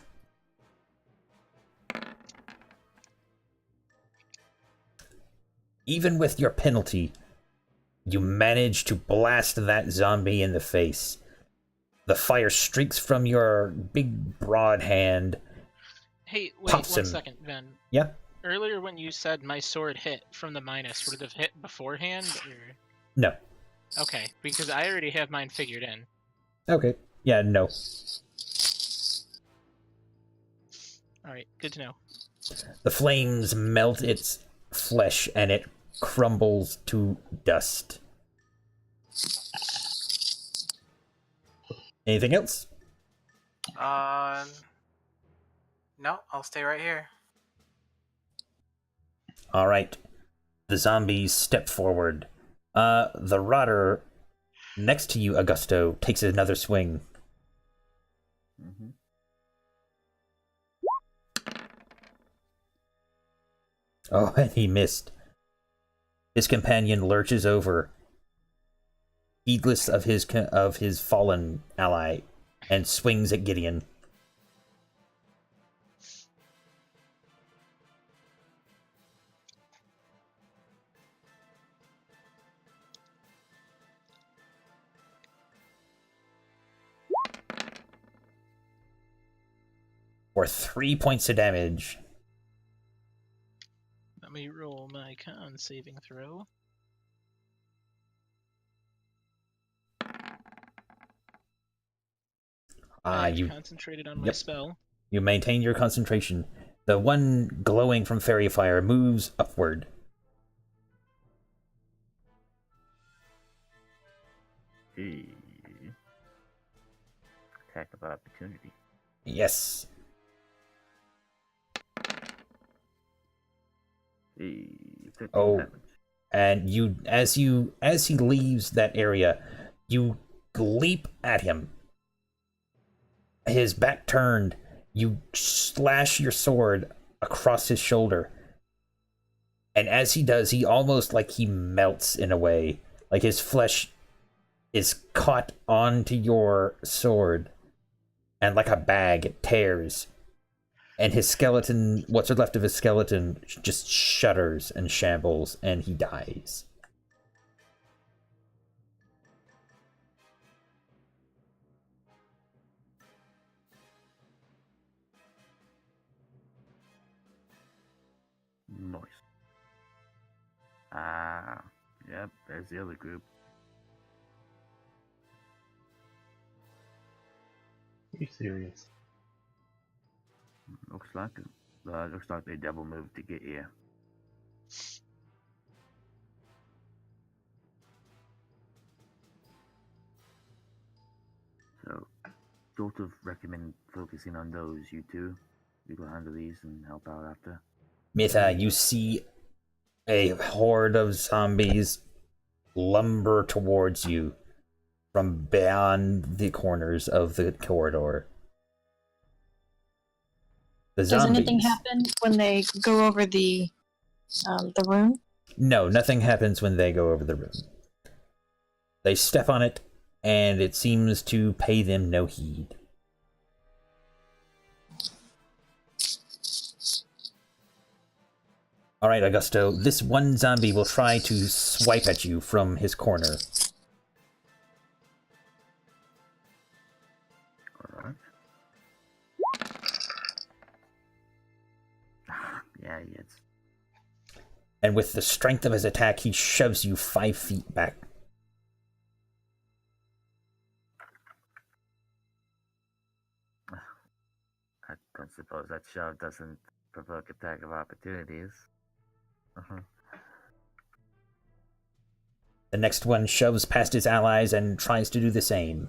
Even with your penalty, you manage to blast that zombie in the face. The fire streaks from your big, broad hand. Hey, wait Pops one him. second, Ben. Yeah? Earlier when you said my sword hit from the minus, would it have hit beforehand? Or... No. Okay, because I already have mine figured in. Okay. Yeah, no. Alright, good to know. The flames melt its flesh and it crumbles to dust. Anything else? No, I'll stay right here. Alright. The zombies step forward. The rotter next to you, Augusto, takes another swing. Mm-hmm. Oh, and he missed. His companion lurches over, heedless of his fallen ally, and swings at Gideon. For 3 points of damage. Let me roll my con saving throw. I've You concentrated on my Yep. spell. You maintain your concentration. The one glowing from fairy fire moves upward. Hey. Attack of opportunity. Yes. Hey. 15 Oh. damage. And as he leaves that area, you leap at him. His back turned, you slash your sword across his shoulder. And as he does, he almost like he melts in a way. Like his flesh is caught onto your sword. And like a bag, it tears. And his skeleton, what's left of his skeleton, just shudders and shambles, and he dies. Nice. Yep, there's the other group. Are you serious? Looks like they double moved to get here. So, sort of recommend focusing on those, you two. You go handle these and help out after. Mitha, you see a horde of zombies lumber towards you. from beyond the corners of the corridor. The Does zombies. anything happen when they go over the room? No, nothing happens when they go over the room. They step on it, and it seems to pay them no heed. Alright, Augusto, this one zombie will try to swipe at you from his corner. Alright. Yeah, he is. And with the strength of his attack, he shoves you 5 feet back. I don't suppose that shove doesn't provoke attack of opportunities. The next one shoves past his allies and tries to do the same.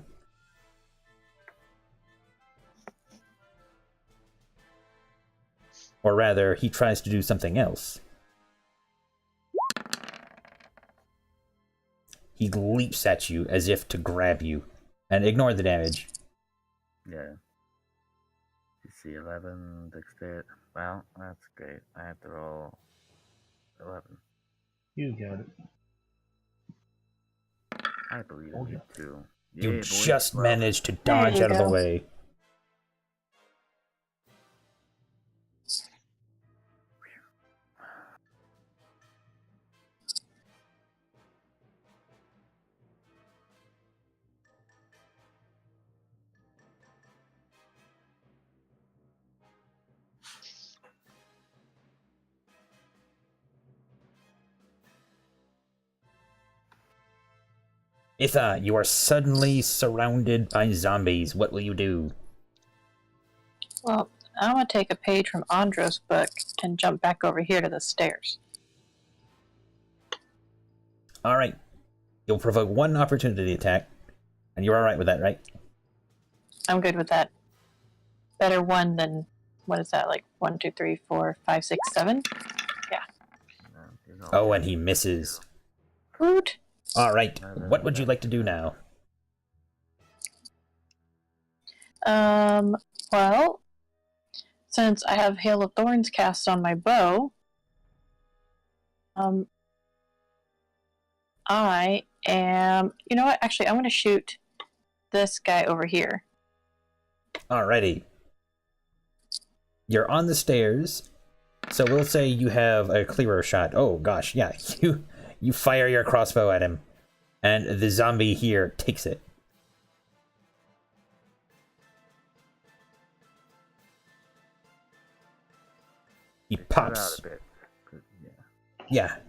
Or rather, he tries to do something else. He leaps at you as if to grab you. And ignore the damage. Yeah. DC 11, dexterity. Well, that's great. I have to roll 11. You got it. I believe Oh, in you yeah. too. You Yeah, boy, just 12. managed to dodge you out of the go. way. Itha, you are suddenly surrounded by zombies. What will you do? Well, I want to take a page from Andra's book and jump back over here to the stairs. Alright. You'll provoke 1 opportunity attack. And you're alright with that, right? I'm good with that. Better one than, what is that, like 1, 2, 3, 4, 5, 6, 7? No, he's all Oh, right. and he misses. Hoot! Alright. What would you like to do now? Well, since I have Hail of Thorns cast on my bow, I am, you know what, actually, I'm going to shoot this guy over here. Alrighty. You're on the stairs, so we'll say you have a clearer shot. Oh gosh, yeah, you fire your crossbow at him, and the zombie here takes it. He Cut out pops. a bit. 'Cause, yeah. Yeah.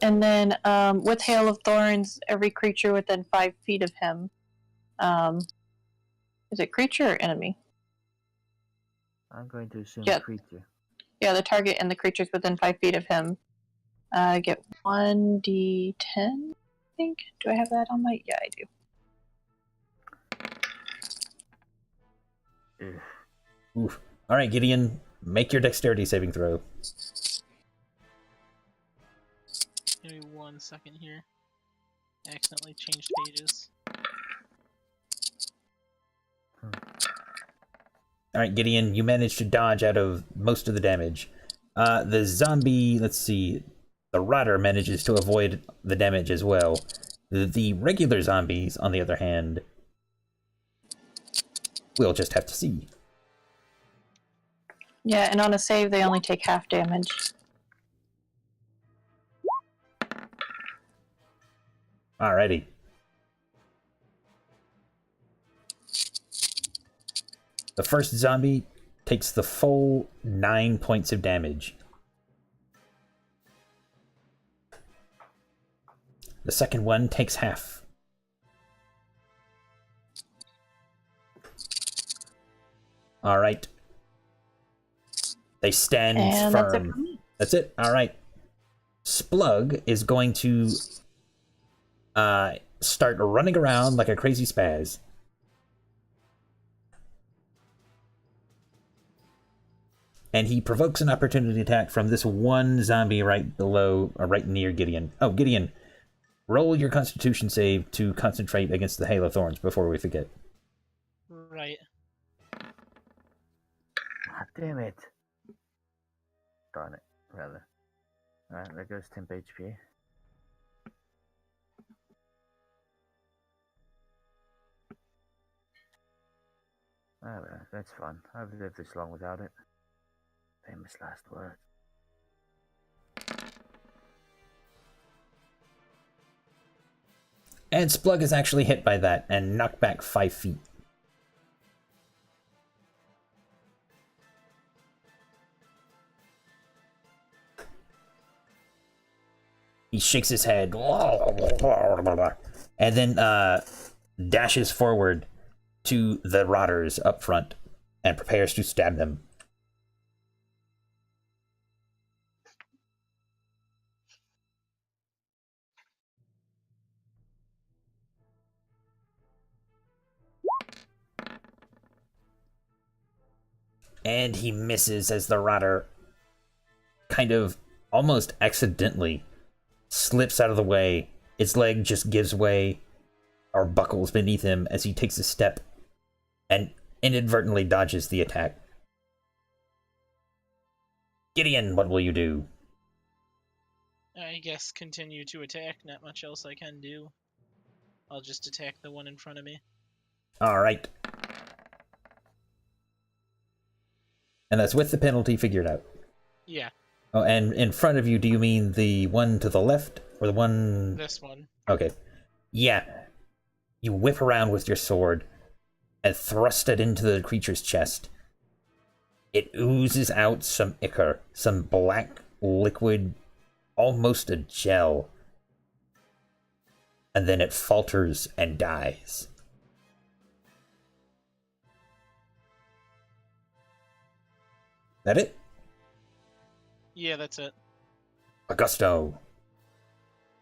And then with Hail of Thorns, every creature within 5 feet of him, is it creature or enemy? I'm going to assume Yeah. creature. Yeah, the target and the creatures within 5 feet of him get 1d10, I think. Do I have that on my? Yeah, I do. Ugh. Oof. Alright, Gideon, make your dexterity saving throw. Give me 1 second here. I accidentally changed pages. Alright, Gideon, you managed to dodge out of most of the damage. The zombie, let's see, the rotter manages to avoid the damage as well. The regular zombies, on the other hand, we'll just have to see. Yeah, and on a save, they only take half damage. Alrighty. The first zombie takes the full 9 points of damage. The second one takes half. Alright. They stand And firm. that's it for me. That's it. Alright. Splug is going to start running around like a crazy spaz. And he provokes an opportunity attack from this one zombie right below, or right near Gideon. Oh, Gideon, Roll your Constitution save to concentrate against the Hail of Thorns before we forget. Right. God damn it. Darn it, rather. Alright, there goes temp HP. Oh, well, that's fun. I've lived this long without it. Famous last words. And Splug is actually hit by that and knocked back 5 feet. He shakes his head and then dashes forward to the rotters up front and prepares to stab them. And he misses as the rotter kind of almost accidentally slips out of the way. Its leg just gives way or buckles beneath him as he takes a step and inadvertently dodges the attack. Gideon, what will you do? I guess continue to attack. Not much else I can do. I'll just attack the one in front of me. All right. And that's with the penalty figured out. Yeah. Oh, and in front of you, do you mean the one to the left or the one? This one. Okay. Yeah. You whip around with your sword and thrust it into the creature's chest. It oozes out some ichor, some black liquid, almost a gel. And then it falters and dies. That it? Yeah, that's it. Augusto,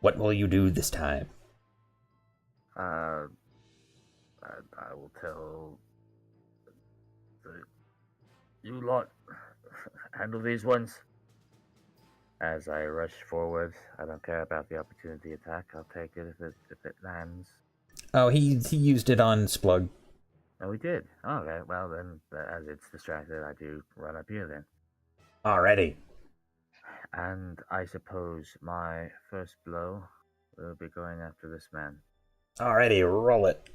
what will you do this time? I will tell you lot handle these ones. As I rush forward, I don't care about the opportunity attack. I'll take it if it lands. Oh, he used it on Splug. Oh, we did. Okay, well then, as it's distracted, I do run up here then. Already. And I suppose my first blow will be going after this man. Already, roll it.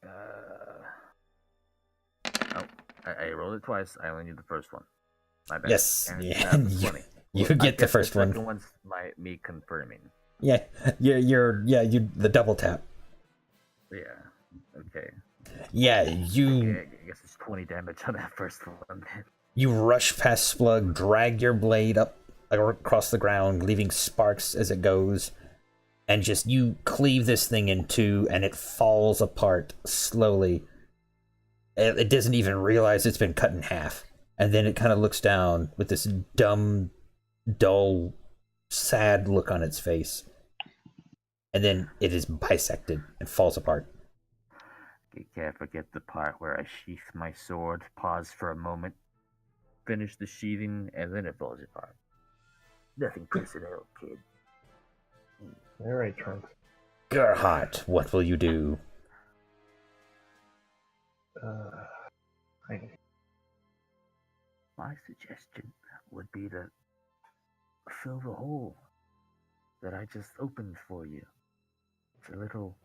Oh, I rolled it twice. I only need the first one. My bad. Yes, And yeah, that was 20. you I get the guess first the one. second one's me confirming. Yeah, you the double tap. Yeah. Okay. Yeah, Okay, I guess it's 20 damage on that first one. you rush past Splug, drag your blade up across the ground, leaving sparks as it goes, and just you cleave this thing in two, and it falls apart slowly. It doesn't even realize it's been cut in half, and then it kind of looks down with this dumb, dull, sad look on its face, and then it is bisected and falls apart. You can't forget the part where I sheath my sword, pause for a moment, finish the sheathing, and then it falls apart. Nothing personal, kid. Alright, Trunks. Gerhardt, what will you do? My suggestion would be to fill the hole that I just opened for you. It's a little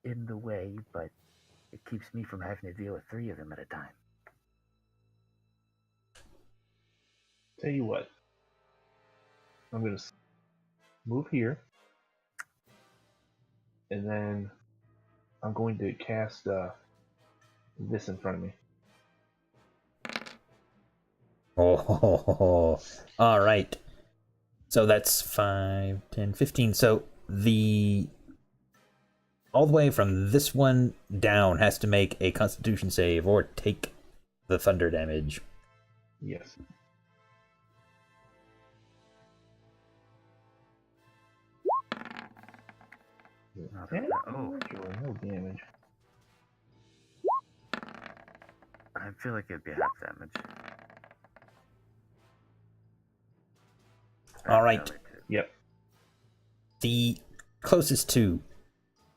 in the way, but it keeps me from having to deal with 3 of them at a time. Tell you what. I'm going to move here. And then I'm going to cast this in front of me. Oh, all right. So that's 5, 10, 15. So the all the way from this one down has to make a Constitution save or take the thunder damage. Yes. Oh. No damage. I feel like it'd be half damage. All right. Yep. The closest two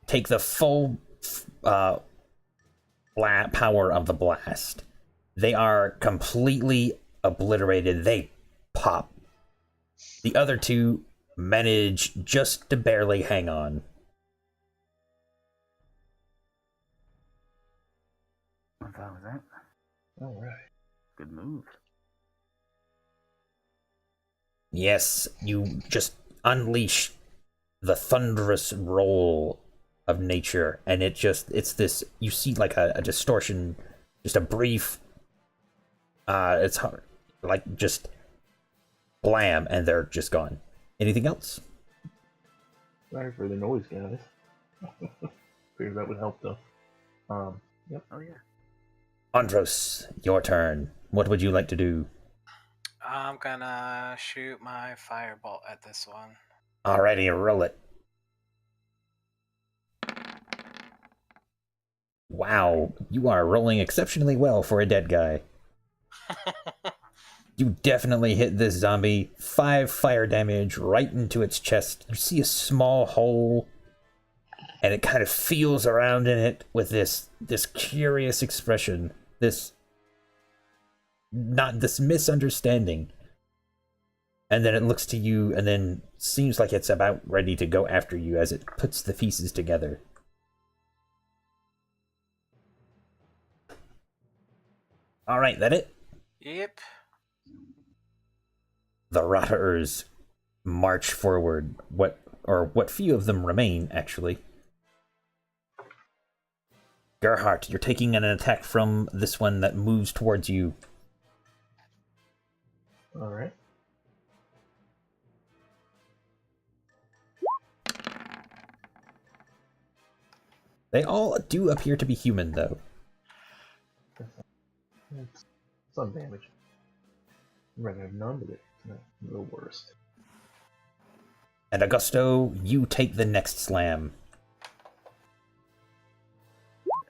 take the full power of the blast. They are completely obliterated. They pop. The other two manage just to barely hang on. I'm fine with that. All right. Good move. Yes, you just unleash the thunderous roll of nature, and it's this, you see like a distortion, just a brief, it's hard, like just blam, and they're just gone. Anything else? Sorry for the noise, guys. Figured that would help, though. Yep. Oh, yeah. Andros, your turn. What would you like to do? I'm gonna shoot my firebolt at this one. Alrighty, roll it. Wow, you are rolling exceptionally well for a dead guy. You definitely hit this zombie. 5 fire damage right into its chest. You see a small hole, and it kind of feels around in it with this curious expression. This misunderstanding. And then it looks to you, and then seems like it's about ready to go after you as it puts the pieces together. Alright, that it? Yep. The Rotterers march forward. What few of them remain, actually. Gerhardt, you're taking an attack from this one that moves towards you. All right. They all do appear to be human, though. It's some damage. I'm gonna have none, but it's not the worst. And Augusto, you take the next slam.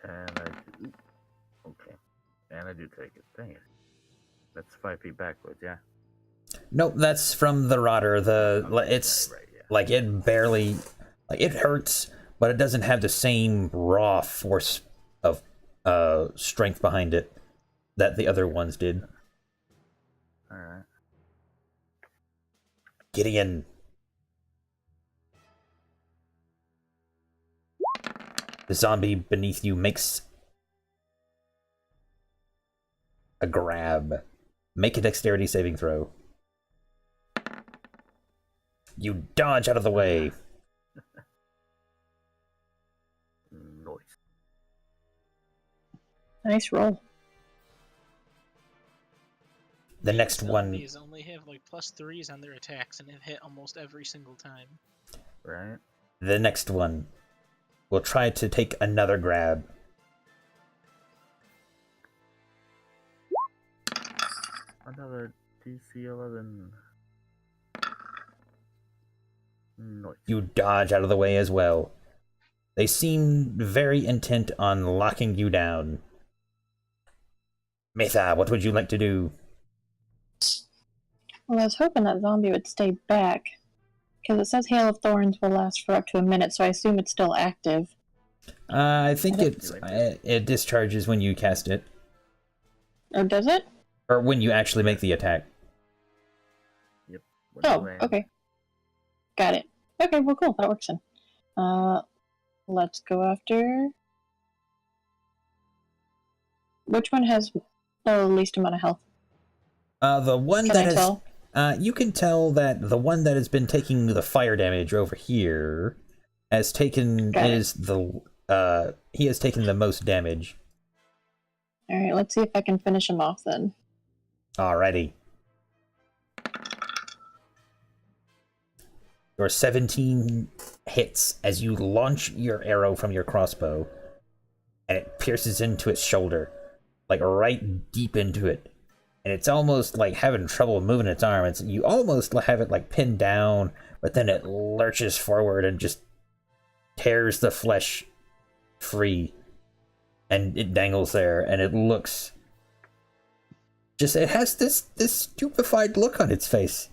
And I do take it. Dang it. That's 5 feet backwards, yeah? Nope, that's from the Rotter. It's right, yeah. like it barely, like it hurts, but it doesn't have the same raw force of strength behind it that the other ones did. Alright. Gideon. The zombie beneath you makes a grab. Make a dexterity saving throw. You dodge out of the way. Noise. Nice roll. The next one. Zombies only have like +3s on their attacks and have hit almost every single time. Right? The next one will try to take another grab. Another DC 11. Noise. You dodge out of the way as well. They seem very intent on locking you down. Metha, what would you like to do? Well, I was hoping that zombie would stay back, because it says Hail of Thorns will last for up to a minute, so I assume it's still active. I think it discharges when you cast it. Or does it? Or when you actually make the attack. Yep. Oh, okay. Got it. Okay, well, cool. That works then. Let's go after... Which one has the least amount of health? The one Can that I has... tell? You can tell that the one that has been taking the fire damage over here has taken Got it. he has taken the most damage. Alright, let's see if I can finish him off then. Alrighty. Your 17 hits as you launch your arrow from your crossbow, and it pierces into its shoulder, like right deep into it. And it's almost like having trouble moving its arm. You almost have it like pinned down, but then it lurches forward and just tears the flesh free. And it dangles there, and it looks... it has this stupefied look on its face.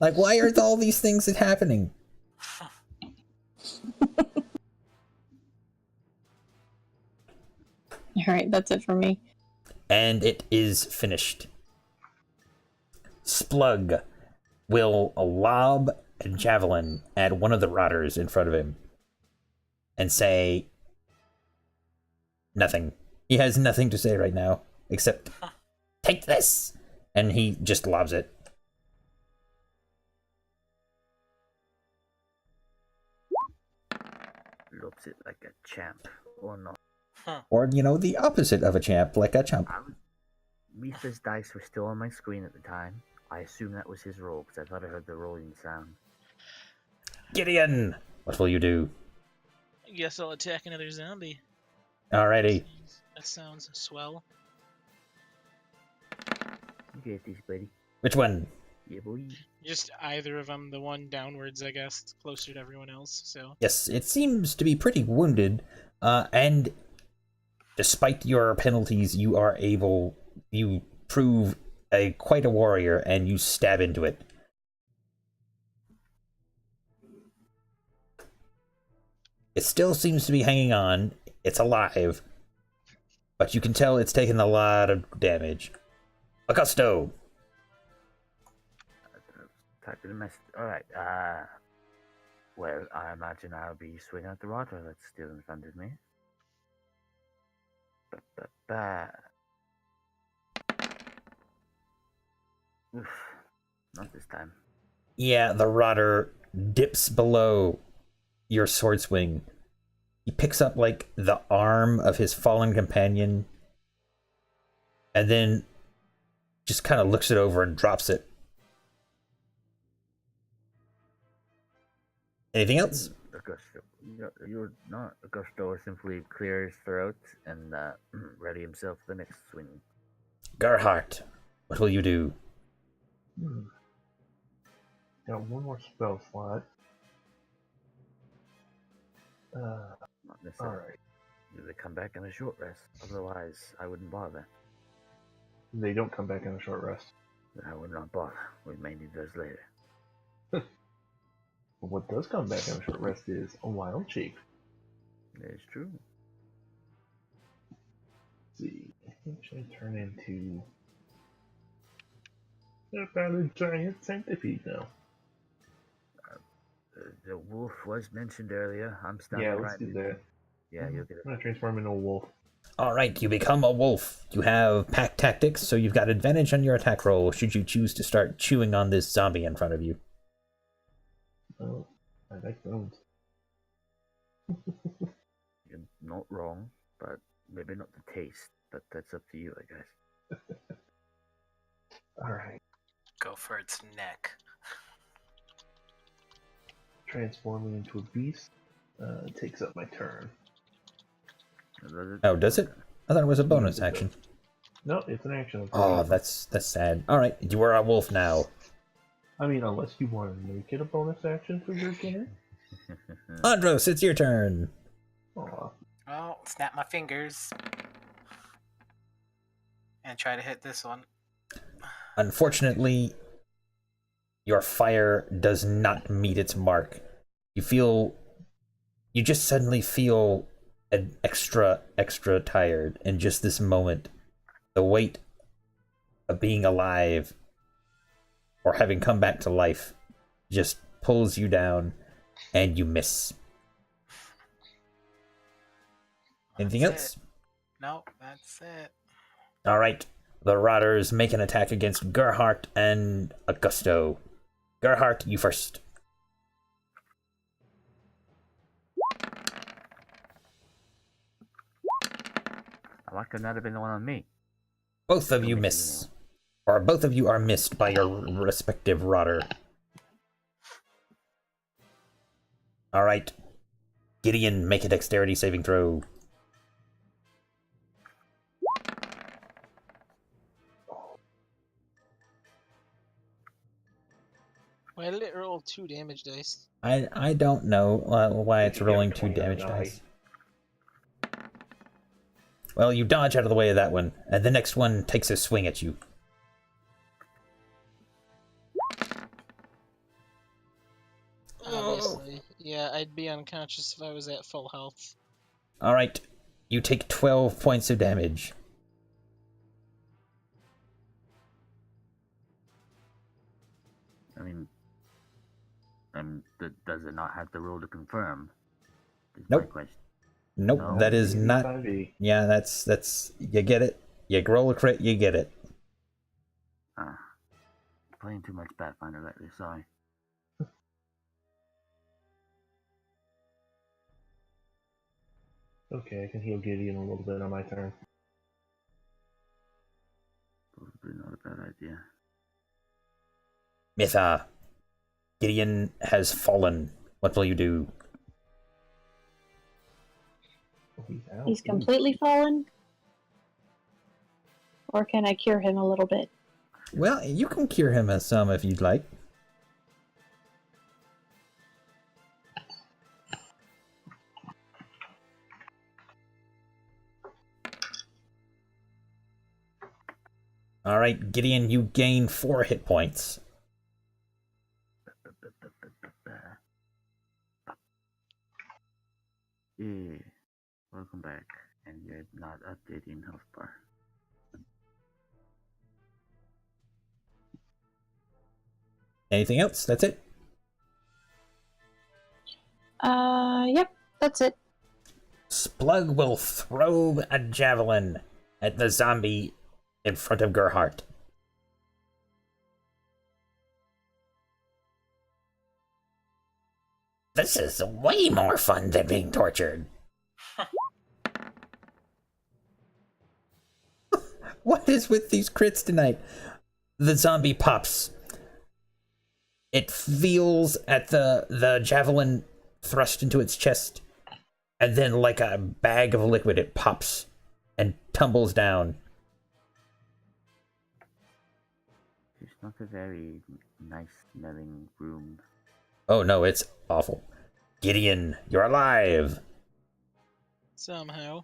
Like, why are all these things happening? Alright, that's it for me. And it is finished. Splug will lob a javelin at one of the rotters in front of him and say nothing. He has nothing to say right now except, take this! And he just lobs it. Looks it like a champ, or not. Or, the opposite of a champ, like a chump. Mifa's dice were still on my screen at the time. I assume that was his roll, because I thought I heard the rolling sound. Gideon! What will you do? I guess I'll attack another zombie. Alrighty. That sounds swell. You get this, buddy. Which one? Yeah, boy. Just either of them, the one downwards, I guess, it's closer to everyone else, so. Yes, it seems to be pretty wounded, and despite your penalties, you prove quite a warrior, and you stab into it. It still seems to be hanging on. It's alive, but you can tell it's taken a lot of damage. Augusto! Typing a message. Alright, well, I imagine I'll be swinging at the rotter that's still in front of me. Oof, not this time. Yeah, the rotter dips below your sword swing. He picks up, the arm of his fallen companion, and then just kind of looks it over and drops it. Anything else? Augusto. You're not. Augusto simply clears his throat and ready himself for the next swing. Gerhardt, what will you do? Got one more spell slot. Not necessarily. Alright. They come back in a short rest. Otherwise, I wouldn't bother. They don't come back in a short rest. I would not bother. We may need those later. But what does come back in a short rest is a wild shape. That is true. Let's see, I think should I turn into about a giant centipede now? The wolf was mentioned earlier. I'm standing Yeah, right. let's do that. Yeah, you'll get it. I'm gonna transform into a wolf. Alright, you become a wolf. You have pack tactics, so you've got advantage on your attack roll should you choose to start chewing on this zombie in front of you. Oh, I like bones. You're not wrong, but maybe not the taste. But that's up to you, I guess. Alright. Go for its neck. Transforming into a beast takes up my turn. Oh, does it? I thought it was a bonus action. No, it's an action. Oh, that's sad. Alright, you are a wolf now. I mean, unless you want to make it a bonus action for your game. Andros, it's your turn. Aw. Oh, snap my fingers. And try to hit this one. Unfortunately, your fire does not meet its mark. You just suddenly feel an extra tired in just this moment. The weight of being alive or having come back to life just pulls you down and you miss. Anything else? Nope, that's it. Alright, the Rotters make an attack against Gerhardt and Augusto. Gerhardt, you first. Why could not have been the one on me? Both of you miss. Or both of you are missed by your respective Rotter. Alright. Gideon, make a dexterity saving throw. Why did it roll 2 damage dice? I don't know why it's rolling 2 damage dice. Well, you dodge out of the way of that one, and the next one takes a swing at you. Obviously. Yeah, I'd be unconscious if I was at full health. Alright. You take 12 points of damage. I mean, does it not have to roll to confirm? Is my Nope. question. Nope, No, that is not. 5e. Yeah, that's. You get it. You roll a crit, you get it. Playing too much Pathfinder lately, sorry. Okay, I can heal Gideon a little bit on my turn. Probably not a bad idea. Mitha, Gideon has fallen. What will you do? Oh, he's out. He's Ooh. completely fallen? Or can I cure him a little bit? Well, you can cure him of some if you'd like. Alright, Gideon, you gain 4 hit points. Yeah, welcome back. And you're not updating health bar. Anything else? That's it? Yep, that's it. Splug will throw a javelin at the zombie in front of Gerhardt. This is way more fun than being tortured. What is with these crits tonight? The zombie pops. It feels at the javelin thrust into its chest, and then like a bag of liquid, it pops and tumbles down. It's not a very nice smelling room. Oh no, it's awful. Gideon, you're alive! Somehow.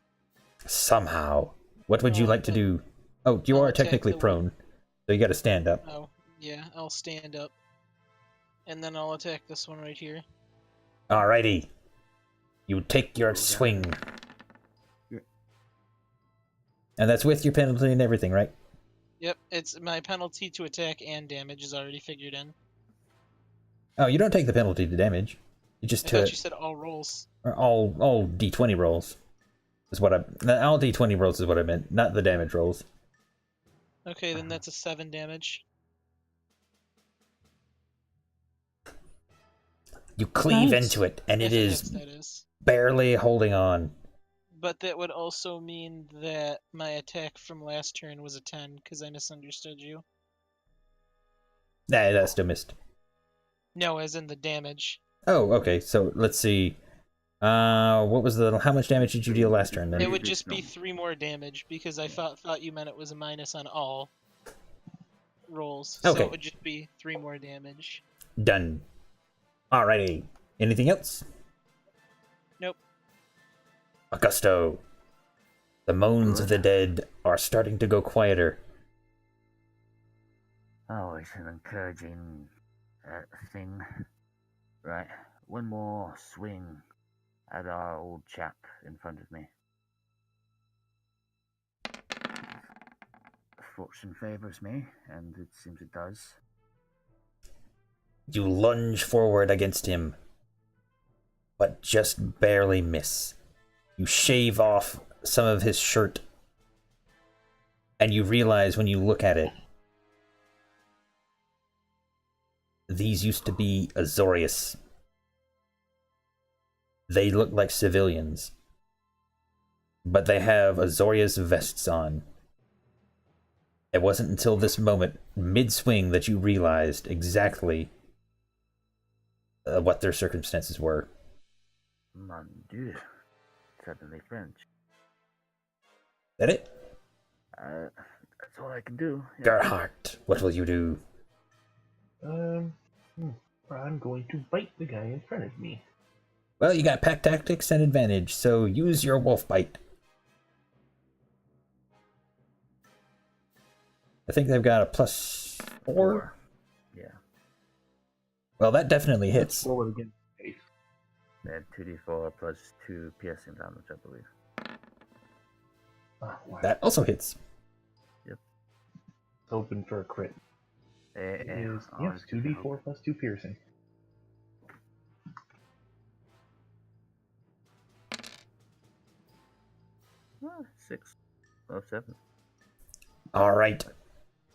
Somehow. What would you Oh, like to but do? Oh, you I'll are attack technically the prone, so you gotta stand up. Oh, yeah, I'll stand up. And then I'll attack this one right here. Alrighty. You take your Okay. swing. Yeah. And that's with your penalty and everything, right? Yep, it's my penalty to attack and damage is already figured in. Oh, you don't take the penalty to damage. You just I thought you said all rolls. or all d20 rolls. Is what all d20 rolls is what I meant, not the damage rolls. Okay, then that's a 7 damage. You cleave Nice. into it, and it Yes, is that is. barely holding on. But that would also mean that my attack from last turn was a 10, because I misunderstood you. Nah, that still missed. No, as in the damage. Oh, okay. So let's see. What was how much damage did you deal last turn then? It would just be 3 more damage, because I thought you meant it was a minus on all rolls. So Okay. it would just be 3 more damage. Done. Alrighty. Anything else? Nope. Augusto. The moans of the dead are starting to go quieter. Oh, it's an encouraging thing. Right, one more swing at our old chap in front of me. Fortune favors me, and it seems it does. You lunge forward against him, but just barely miss. You shave off some of his shirt, and you realize when you look at it, these used to be Azorius. They look like civilians, but they have Azorius vests on. It wasn't until this moment, mid-swing, that you realized exactly what their circumstances were. Mon Dieu. Suddenly French. That it? That's all I can do. Yeah. Gerhardt, what will you do? I'm going to bite the guy in front of me. Well, you got pack tactics and advantage, so use your wolf bite. I think they've got a +4. Yeah. Well, that definitely hits. Forward against face. They had 2d4 plus 2 piercing damage, I believe. Oh, wow. That also hits. Hoping for a crit. It is, yes, 2d4 plus 2 piercing. Ah, 6. Oh, 7. All right.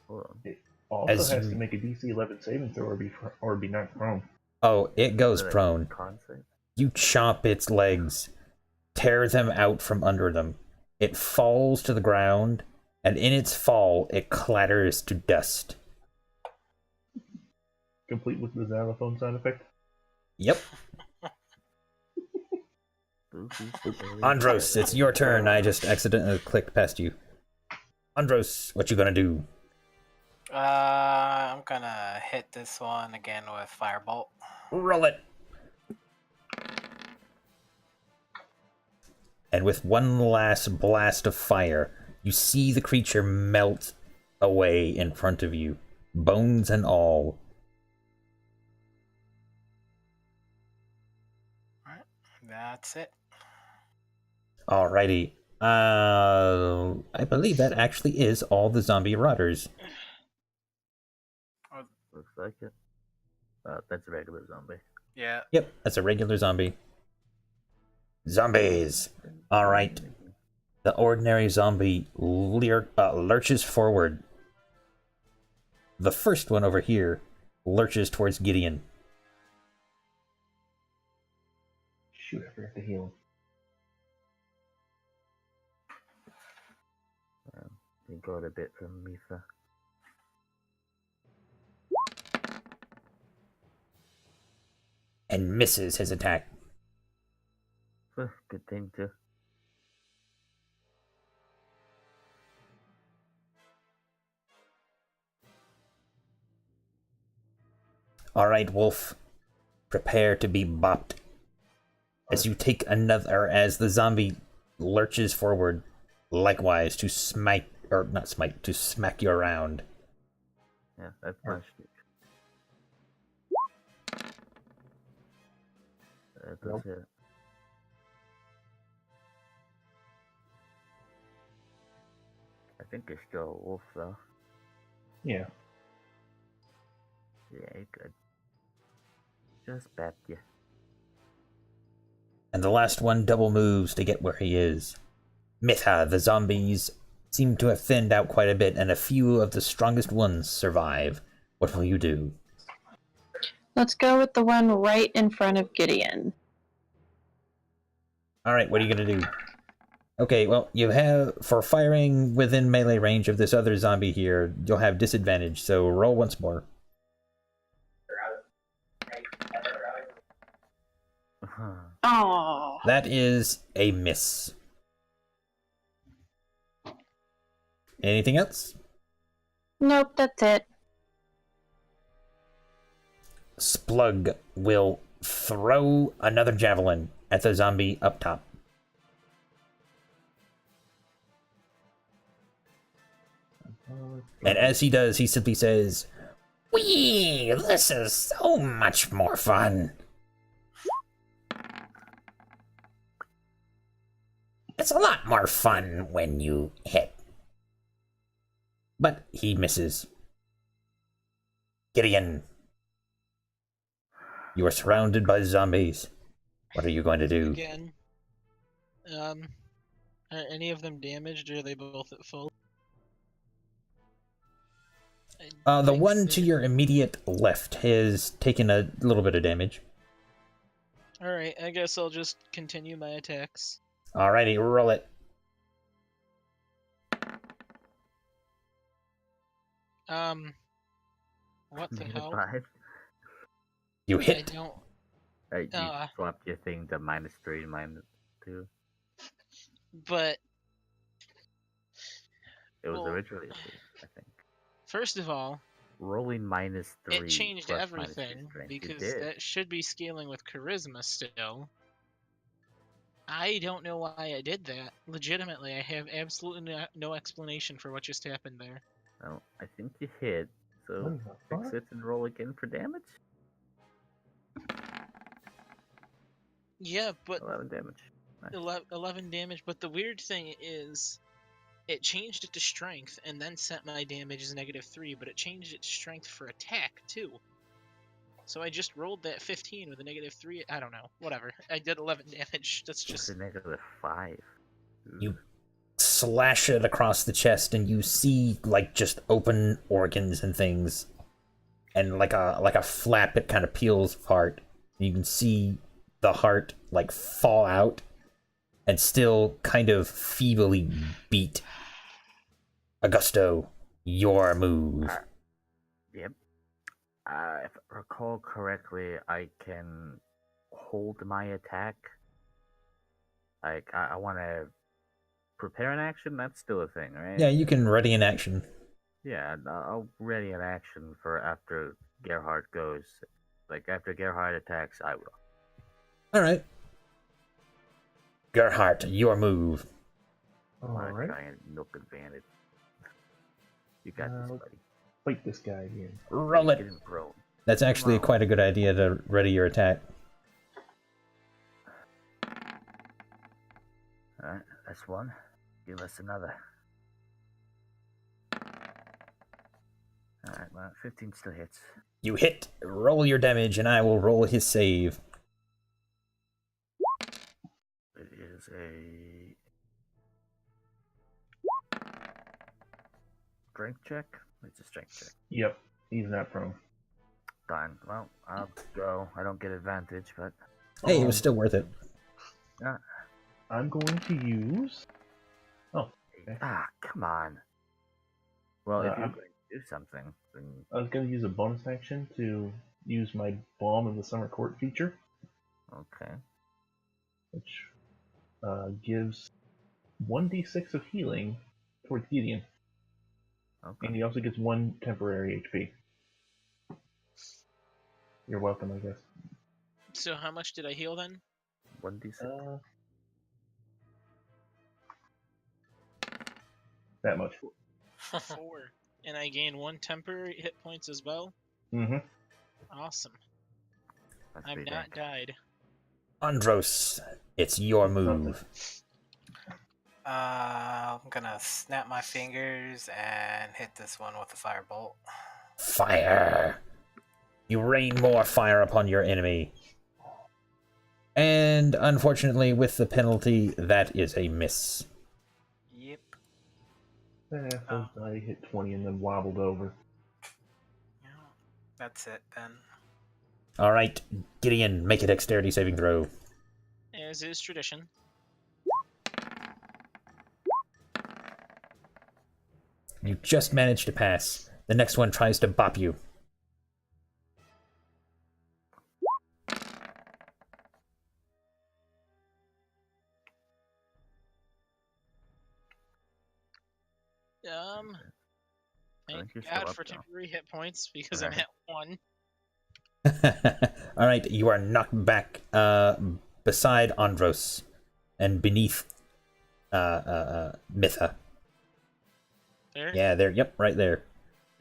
Hold on. It also As has you- to make a DC 11 saving throw or be knocked prone. Oh, it goes Is that a prone. con save? You chop its legs, tear them out from under them. It falls to the ground, and in its fall, it clatters to dust. Complete with the xylophone sound effect. Yep. Andros, it's your turn. I just accidentally clicked past you. Andros, what you gonna do? I'm gonna hit this one again with Firebolt. Roll it. And with one last blast of fire, you see the creature melt away in front of you, bones and all. Alright, that's it. Alrighty. I believe that actually is all the zombie rotters. Looks like it. That's a regular zombie. Yeah. Yep, that's a regular zombie. Zombies! Alright. The ordinary zombie lurches forward. The first one over here lurches towards Gideon. Shoot, I forgot to heal him. He got a bit from Mifa. And misses his attack. Good thing too. Alright, Wolf. Prepare to be bopped. As you take another, as the zombie lurches forward, likewise to smite, or not smite, to smack you around. Yeah, I've punched it. That does it. I think it's still a wolf though. Yeah. Yeah, you could. Just bat you. And the last one double moves to get where he is. Mitha, the zombies seem to have thinned out quite a bit, and a few of the strongest ones survive. What will you do? Let's go with the one right in front of Gideon. Alright, what are you gonna do? Okay, well, you have, for firing within melee range of this other zombie here, you'll have disadvantage, so roll once more. Oh, That is a miss. Anything else? nope, that's it. Splug will throw another javelin at the zombie up top. And as he does, he simply says, "Wee, this is so much more fun. It's a lot more fun when you hit." But he misses. Gideon, you are surrounded by zombies. What are you going to do? Again. Are any of them damaged, or are they both at full? The one to your immediate left has taken a little bit of damage. Alright, I guess I'll just continue my attacks. Alrighty, roll it. What the hell? 5. You I hit. don't... You swapped your thing to -3, -2. But... It was Well, originally a 3, I think. First of all, Rolling -3. it changed plus everything, -2 strength. You because did. that should be scaling with charisma still. I don't know why I did that. Legitimately, I have absolutely no explanation for what just happened there. Well, I think you hit, so What the fix fuck? it and roll again for damage. Yeah, but 11 damage. Nice. 11 damage, but the weird thing is, it changed it to strength and then set my damage as -3, but it changed it to strength for attack too. So I just rolled that 15 with a -3. I don't know. Whatever. I did 11 damage. That's It's just. a -5. You slash it across the chest, and you see like just open organs and things, and like a flap. It kind of peels apart. You can see the heart like fall out, and still kind of feebly beat. Augusto, your move. Yep. If I recall correctly, I can hold my attack. Like, I want to prepare an action. That's still a thing, right? Yeah, you can ready an action. Yeah, I'll ready an action for after Gerhardt goes. Like, after Gerhardt attacks, I will. All right. Gerhardt, your move. I'm gonna Alright. try and milk advantage. You got this, buddy. Fight this guy again. Roll Get it. him prone. That's actually quite a good idea to ready your attack. Alright, that's one. Give us another. Alright, well, 15 still hits. You hit. Roll your damage, and I will roll his save. It is a strength check. It's a strength check. Yep, he's not prone. Done. Well, I'll go. I don't get advantage, but Hey, it was still worth it. I'm going to use. come on. Well, if you're I'm- going to do something, then I was going to use a bonus action to use my Balm in the Summer Court feature, okay. which gives 1d6 of healing towards Gideon. Okay. And he also gets 1 temporary HP. You're welcome, I guess. So how much did I heal then? 1d6. That much. 4. And I gain 1 temporary hit points as well? Mm-hmm. Awesome. That's I'm pretty not dang. died. Andros, it's your move. I'm gonna snap my fingers and hit this one with a firebolt. Fire. You rain more fire upon your enemy. And unfortunately, with the penalty, that is a miss. Yep. Those die hit 20 and then wobbled over. Yeah, that's it then. All right, Gideon, make a dexterity saving throw. As is tradition. You just managed to pass. The next one tries to bop you. Thank you're still God up, for though. temporary hit points because I'm Right. at 1. All right, you are knocked back beside Andros and beneath Mitha. There? Yeah, there. Yep, right there.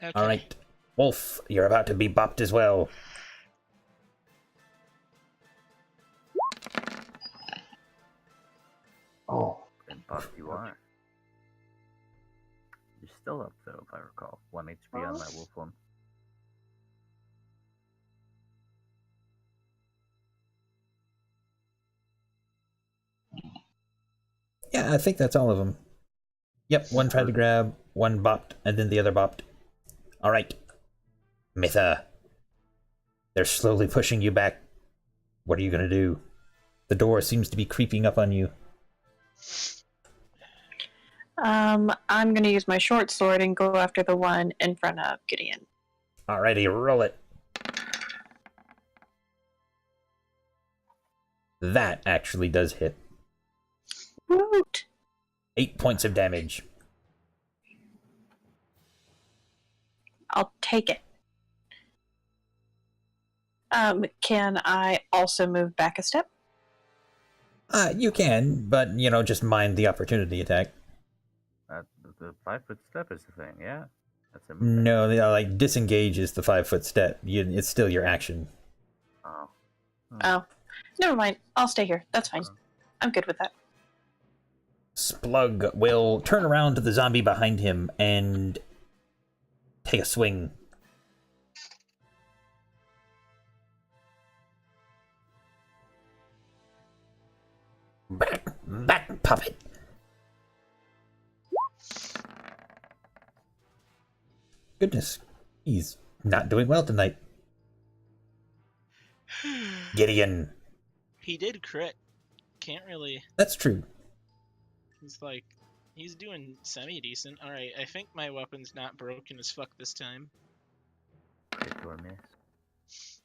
Okay. All right, Wolf, you're about to be bopped as well. Oh, And buff you are. You're still up, though, if I recall. 1 HP on my wolf one. Yeah, I think that's all of them. Yep, one tried to grab, one bopped, and then the other bopped. All right, Mitha. They're slowly pushing you back. What are you gonna do? The door seems to be creeping up on you. I'm gonna use my short sword and go after the one in front of Gideon. Alrighty, roll it. That actually does hit. Woot! 8 points of damage. I'll take it. Can I also move back a step? You can, but, just mind the opportunity attack. The 5-foot step is the thing, yeah? That's a No, disengage is the 5-foot step. It's still your action. Oh. Oh, never mind. I'll stay here. That's fine. I'm good with that. Splug will turn around to the zombie behind him and take a swing. Back, puppet. Goodness, he's not doing well tonight. Gideon. He did crit. Can't really. That's true. He's doing semi-decent. Alright, I think my weapon's not broken as fuck this time. Hit or miss.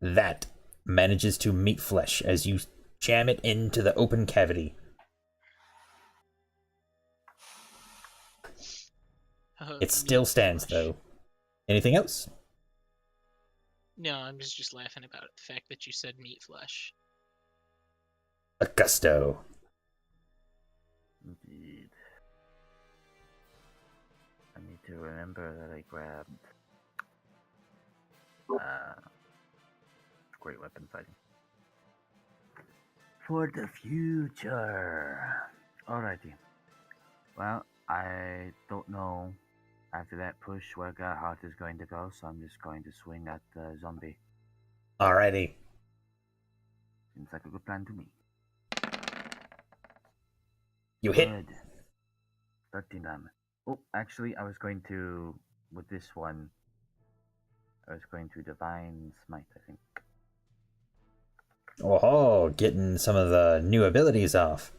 That manages to meet flesh as you jam it into the open cavity. It still stands, though. Anything else? No, I'm just laughing about it, the fact that you said meat flesh. Augusto. Indeed. I need to remember that I grabbed great weapon fighting. For the future. Alrighty. Well, I don't know after that push where Gerhardt is going to go, so I'm just going to swing at the zombie. Alrighty. Seems like a good plan to me. You hit. Good. 13 damage. Oh, actually, I was going to, with this one, I was going to Divine Smite, I think. Oh, getting some of the new abilities off.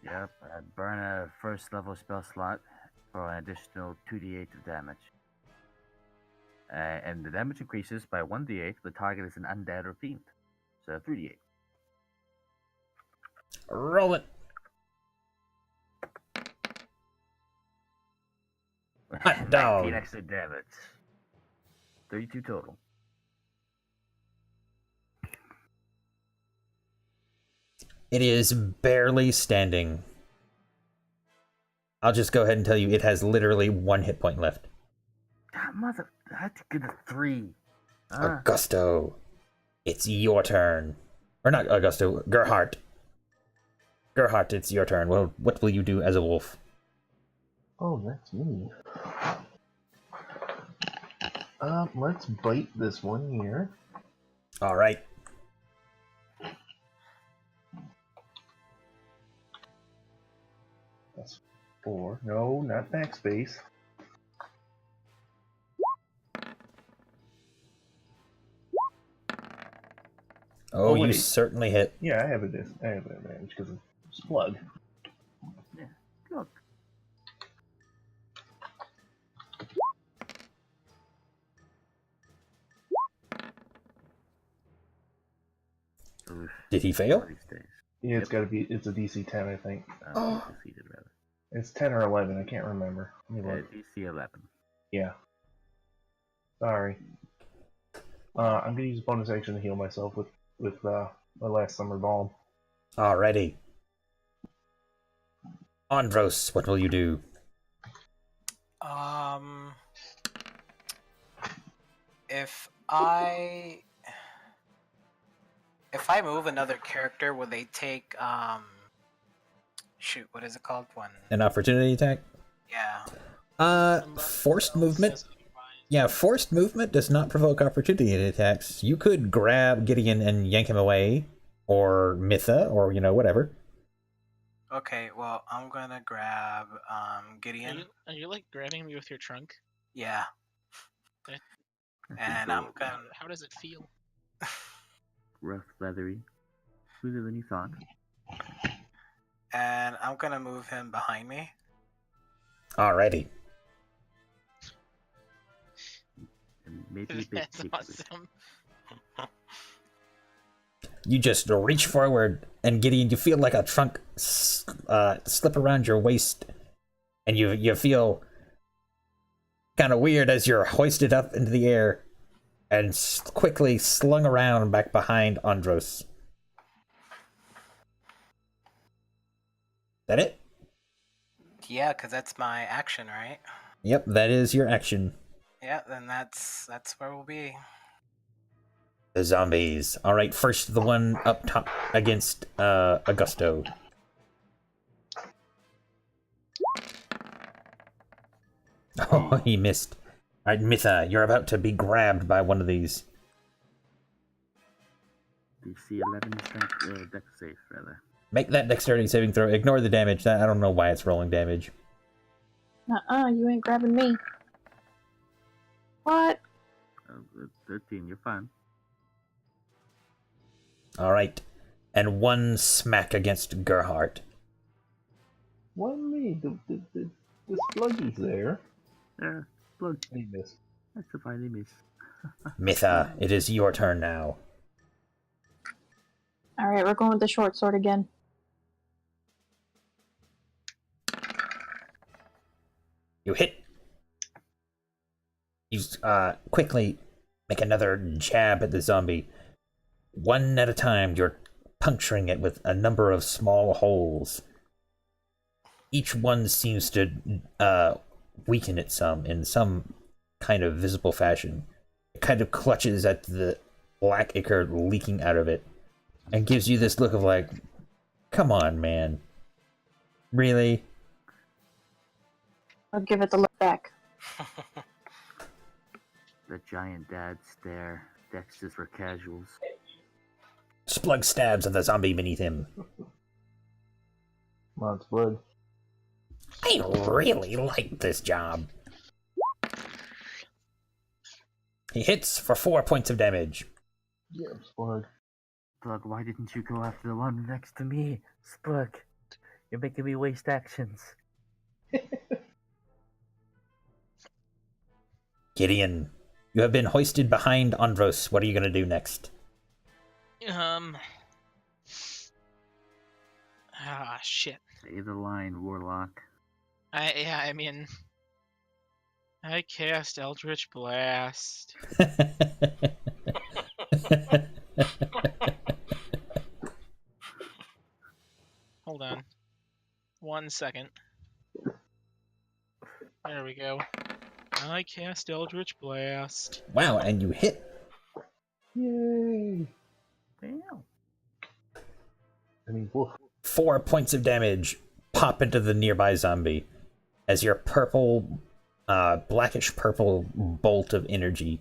Yep, I burn a first level spell slot for an additional 2d8 of damage. And the damage increases by 1d8 if the target is an undead or fiend. So 3d8. Roll it. Hot dog. 19 extra damage. 32 total. It is barely standing. I'll just go ahead and tell you it has literally 1 hit point left. God, mother, I had to get a 3. Augusto, it's your turn. Or not Augusto, Gerhardt. Gerhardt, it's your turn. Well, what will you do as a wolf? Oh, that's me. Let's bite this one here. All right. That's 4. No, not backspace. Oh, you wait. certainly hit. Yeah, I have an advantage because of Splug. Yeah, look. Oof, Did he fail? one of these days. Yeah, it's gotta be. It's a DC 10, I think. Defeated, rather. It's 10 or 11. I can't remember. Let me look. DC 11. Yeah. Sorry. I'm gonna use a bonus action to heal myself with my last summer balm. Alrighty. Andros, what will you do? If I move another character, will they take shoot, what is it called? An opportunity attack? Yeah. Forced movement? Yeah, forced movement does not provoke opportunity attacks. You could grab Gideon and yank him away, or Mitha, or, whatever. Okay, well, I'm gonna grab Gideon. Are you like grabbing me with your trunk? Yeah. Okay. And I'm gonna... How does it feel? Rough, leathery. Smoother than you thought. And I'm gonna move him behind me. Alrighty. And maybe a bit That's ticklish. awesome. You just reach forward, and Gideon, you feel like a trunk slip around your waist, and you feel kind of weird as you're hoisted up into the air and quickly slung around back behind Andros. That it? Yeah, because that's my action, right? Yep, that is your action. Yeah, then that's where we'll be. The zombies. Alright, first the one up top against Augusto. Oh, he missed. Alright, Mitha, you're about to be grabbed by one of these. DC 11 strength, dex save, rather. Make that dexterity saving throw. Ignore the damage. I don't know why it's rolling damage. You ain't grabbing me. What? 13, you're fine. Alright. And one smack against Gerhardt. Why me? The sluggy's there. There, plug. He missed. That's a finally miss. Mitha, it is your turn now. Alright, we're going with the short sword again. You hit. You quickly make another jab at the zombie. One at a time, you're puncturing it with a number of small holes. Each one seems to weaken it some in some kind of visible fashion. It kind of clutches at the black ichor leaking out of it and gives you this look of like, come on, man. Really? I'll give it the look back. The giant dad stare. Dex is for casuals. Splug stabs at the zombie beneath him. Come on, Spud. I really like this job. He hits for 4 points of damage. Yeah, Spud. Spug, why didn't you go after the one next to me? Spug, you're making me waste actions. Gideon, you have been hoisted behind Andros. What are you going to do next? Shit. Say the line, Warlock. I cast Eldritch Blast. Hold on. 1 second. There we go. I cast Eldritch Blast. Wow, and you hit. Yay! Damn. I mean, woof. 4 points of damage pop into the nearby zombie as your purple, blackish purple bolt of energy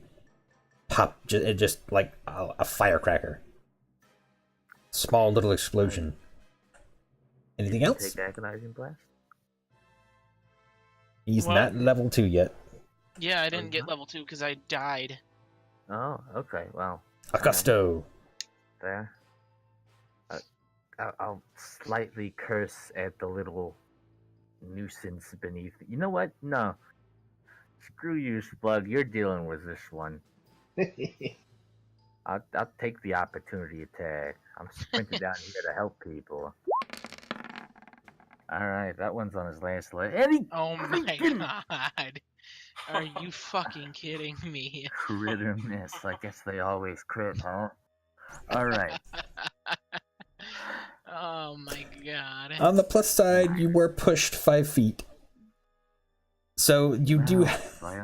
just like a firecracker. Small little explosion. Anything else? Take agonizing blast. He's What? not level 2 yet. Yeah, I didn't get level 2 because I died. Oh, okay. Well, Augusto. there. I'll slightly curse at the little nuisance beneath. You know what? No. Screw you, Splug. You're dealing with this one. I'll take the opportunity attack. I'm sprinting down here to help people. Alright, that one's on his last leg. And Oh my god. Are you fucking kidding me? crit or miss. I guess they always crit, huh? Alright. Oh my god. On the plus side, you were pushed 5 feet. So you do. Wow, so I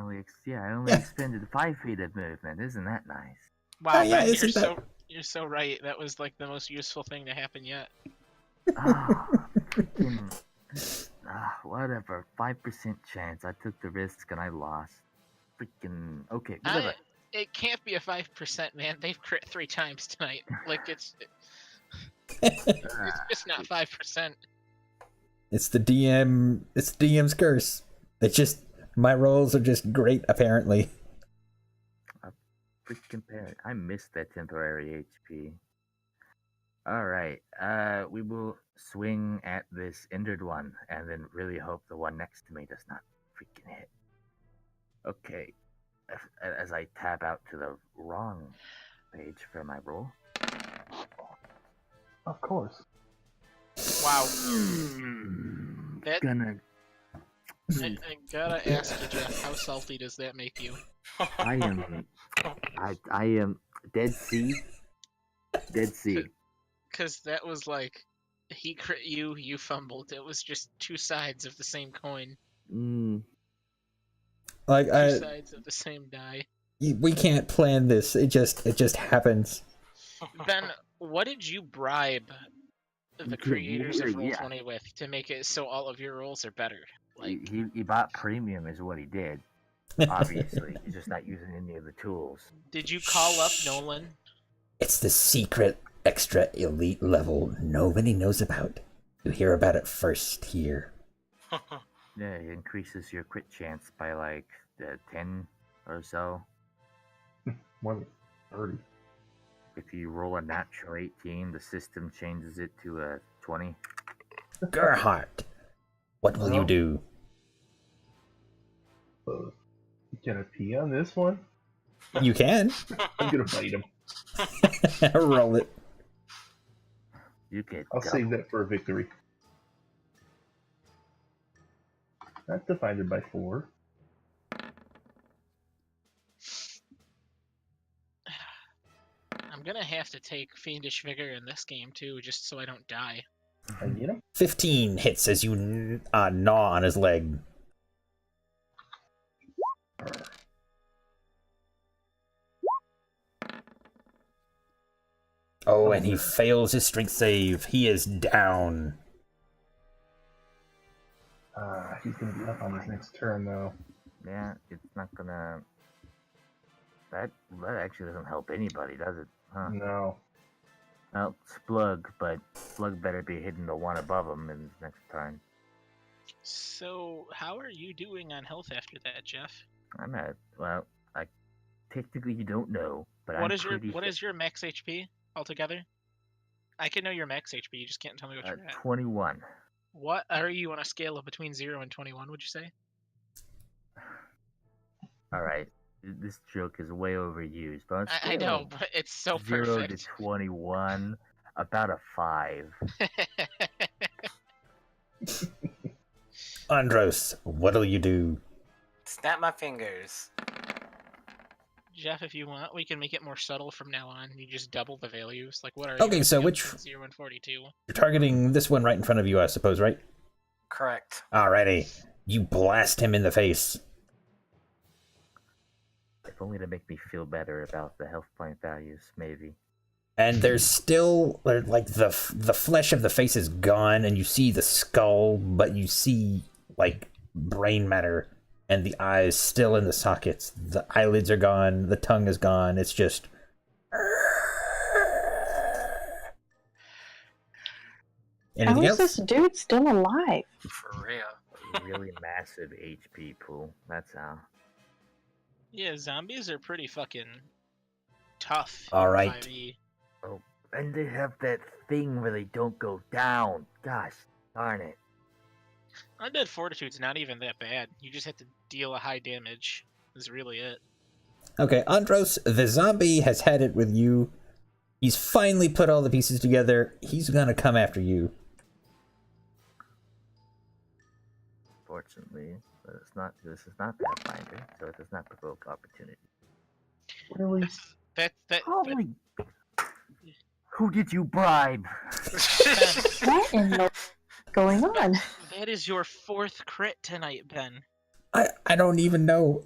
only extended 5 feet of movement. Isn't that nice? Wow, yeah, Ben, isn't you're so right. That was like the most useful thing to happen yet. Oh, freaking. Whatever. 5% chance. I took the risk and I lost. Freaking. Okay, whatever. It can't be a 5%, man. They've crit 3 times tonight. Like it's just not 5%. It's the DM. It's the DM's curse. It's just my rolls are just great, apparently. Freaking parrot. I missed that temporary HP. Alright, we will swing at this injured one and then really hope the one next to me does not freaking hit. Okay, as I tab out to the wrong page for my roll. Of course. Wow. Gonna I gotta ask you, Jeff, how salty does that make you? I am Dead Sea. Dead Sea. Because that was like, he crit you, you fumbled. It was just 2 sides of the same coin. Like 2 sides of the same die. we can't plan this. It just happens. Ben, what did you bribe the creators of Yeah. Roll20 with to make it so all of your rolls are better? Like, He bought premium is what he did. Obviously, he's just not using any of the tools. did you call up Nolan? It's the secret extra elite level nobody knows about. You hear about it first here. Yeah, it increases your crit chance by like 10 or so. More than 30. If you roll a natural 18, the system changes it to a 20. Gerhardt, what will you do? Can I pee on this one? You can. I'm gonna bite him. Roll it. You get I'll double. save that for a victory. That's divided by 4. I'm gonna have to take Fiendish Vigor in this game too, just so I don't die. I get him. 15 hits as you gnaw on his leg. Oh, and he fails his strength save. He is down. He's gonna be up on his next turn though. Yeah, it's not gonna. That actually doesn't help anybody, does it? Huh? No. Well, Splug, but Splug better be hitting the one above him in his next turn. So, how are you doing on health after that, Jeff? I'm at I technically you don't know, but What I'm is pretty is your max HP altogether? I can know your max HP. You just can't tell me what you're at. 21. What are you on a scale of between 0 and 21? Would you say? All right, this joke is way overused, but on a I scale know, of but it's so 0 to perfect. 21, about a 5. Andros, what'll you do? Snap my fingers. Jeff, if you want, we can make it more subtle from now on. You just double the values. Like, what are Okay, you? so Scale which- between 0 and 42? You're targeting this one right in front of you, I suppose, right? Correct. Alrighty. You blast him in the face. If only to make me feel better about the health point values, maybe. And there's still, like, the flesh of the face is gone, and you see the skull, but you see, like, brain matter, and the eyes still in the sockets. The eyelids are gone, the tongue is gone, it's just... How Anything is else? this dude still alive? For real. A really massive HP pool, that's how. Yeah, zombies are pretty fucking tough. All in right. 5e. Oh, and they have that thing where they don't go down. Gosh, darn it. Undead Fortitude's not even that bad. You just have to deal a high damage. Is really it. Okay, Andros, the zombie has had it with you. He's finally put all the pieces together. He's gonna come after you. Fortunately, but this is not Pathfinder, so it does not provoke opportunity. Really? That Holy! Who did you bribe? What in the going on? that is your 4th crit tonight, Ben. I don't even know.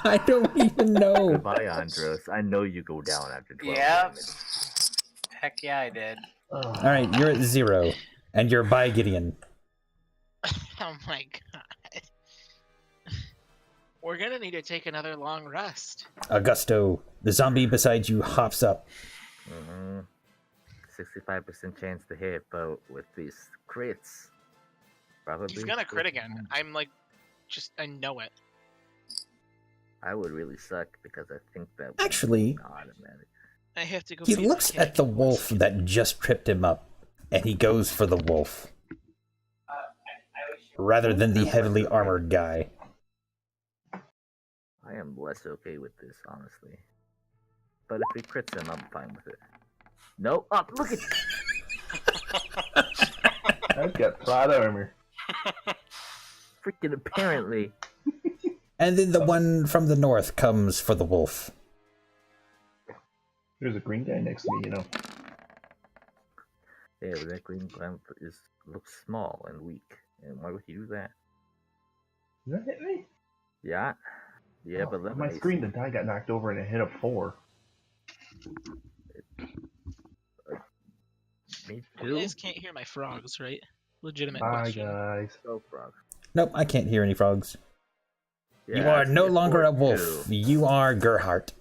I don't even know. Goodbye, Andros. I know you go down after 12 Yep. damage. Heck yeah, I did. Alright, you're at 0. And you're by Gideon. Oh my god. We're gonna need to take another long rest. Augusto, the zombie beside you hops up. 65% chance to hit, but with these crits, probably. He's gonna crit again. I'm like, I know it. I would really suck because I think that would Actually, be automatic. I have to go. he feed the looks cat. at the wolf that just tripped him up, and he goes for the wolf. Rather than the heavily armored guy. I am less okay with this, honestly. But if he crits him, I'm fine with it. No, up! Look at I've got plot armor. freaking apparently. And then the one from the north comes for the wolf. There's a green guy next to me, you know. Yeah, but that green clown looks small and weak. And why would you do that? Did that hit me? Yeah. Yeah, Oh, but on let my screen, the die got knocked over and it hit a 4. Me You too. guys can't hear my frogs, right? Legitimate Bye, question. guys. Go frog. Nope, I can't hear any frogs. Yeah, You are it's- no it's longer a 4-2. wolf. You are Gerhardt.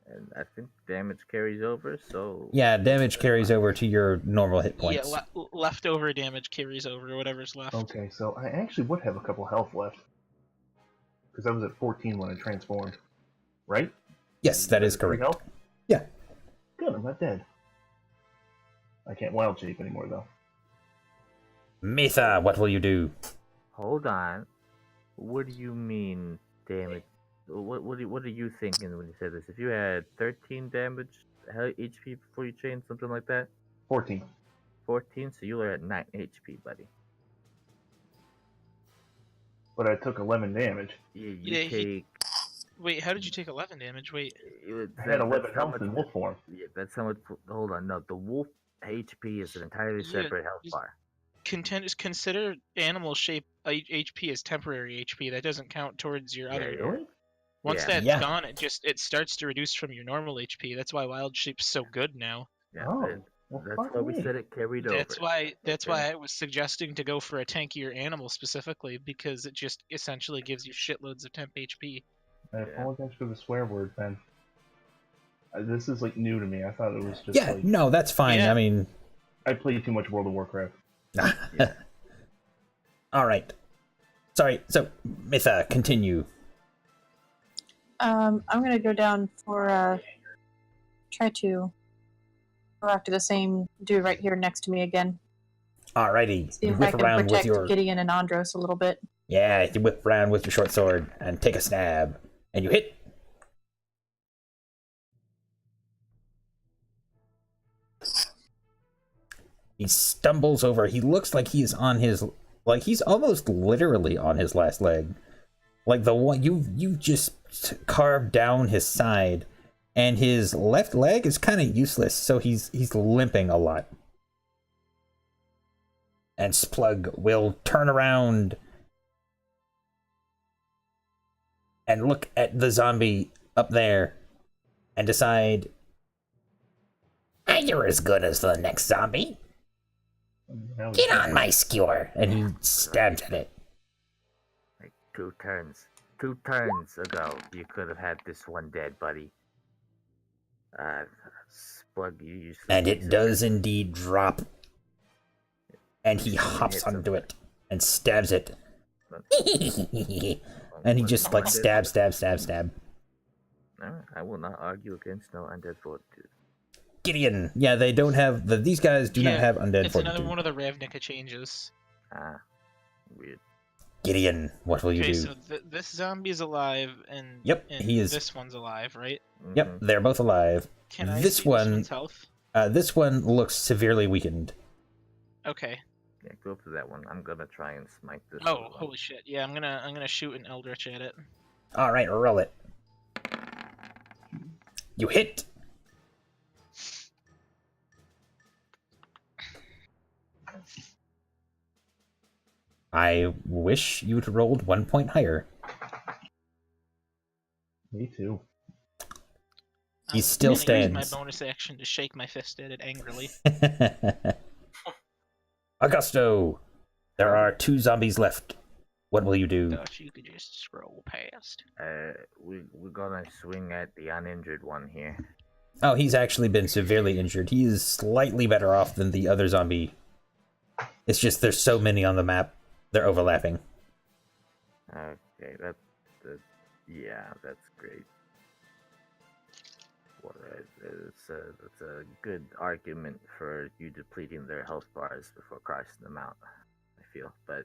And I think damage carries over, so... Yeah, damage carries over to your normal hit Yeah, points. leftover damage carries over whatever's left. Okay, so I actually would have a couple health left. Because I was at 14 when I transformed. Right? Yes, that is Three correct. health? Yeah. Good, I'm not dead. I can't wild shape anymore, though. Mitha, what will you do? Hold on. What do you mean damage? What are you thinking when you said this? If you had 13 damage HP before you changed, something like that? 14. 14, so you were at 9 HP, buddy. But I took 11 damage. You Yeah, take... Wait, how did you take 11 damage? Wait. I had 11 health in wolf form. Yeah, that's how much... Hold on, no. The wolf HP is an entirely Yeah, separate health just- bar. Consider animal shape HP as temporary HP. That doesn't count towards your other. Really? Once Yeah. that's Yeah. gone, it starts to reduce from your normal HP. That's why wild shape's so good now. Yeah, Oh, well, that's fuck why we me. said it carried That's over. why Okay. I was suggesting to go for a tankier animal specifically, because it just essentially gives you shitloads of temp HP. I apologize for the swear word, Ben. This is like new to me. I thought it was just Yeah, like no, that's fine. Yeah. I mean, I played too much World of Warcraft. all right. Sorry. So, Mitha, continue. I'm gonna go down for try to go after the same dude right here next to me again. Alrighty. See You if I whip can around with protect your Gideon and Andros a little bit. you whip around with your short sword and take a stab, and you hit. He stumbles over. He looks like he's on his he's almost literally on his last leg. Like the one you just carved down his side, and his left leg is kind of useless, so he's limping a lot. And Splug will turn around and look at the zombie up there and decide, you're as good as the next zombie. Now Get on my skewer. And he stabs at it. Like 2 turns ago, you could have had this one dead, buddy. Splug, you usually... And it does indeed drop. And he hops onto it and stabs it. And he just like stab. No, I will not argue against no undead fortitude. Gideon. Yeah, they don't have these guys do not have undead It's fortitude. another one of the Ravnica changes. Ah, weird. Gideon, what will you Okay, do? so this zombie's alive, and Yep, and he is. This one's alive, right? Yep, Mhm. they're both alive. Can I This see one- this one's health? This one looks severely weakened. Okay. Yeah, go for that one. I'm gonna try and smite this Oh, one. holy shit! Yeah, I'm gonna shoot an Eldritch at it. All right, roll it. You hit. I wish you'd rolled 1 point higher. Me too. He I'm still gonna use stands. my bonus action to shake my fist at it angrily. Augusto, there are 2 zombies left. What will you do? Thought you could just scroll past. We're gonna swing at the uninjured one here. Oh, he's actually been severely injured. He is slightly better off than the other zombie. It's just there's so many on the map, they're overlapping. Okay, yeah, that's great. Well, it's a good argument for you depleting their health bars before crossing them out, I feel. But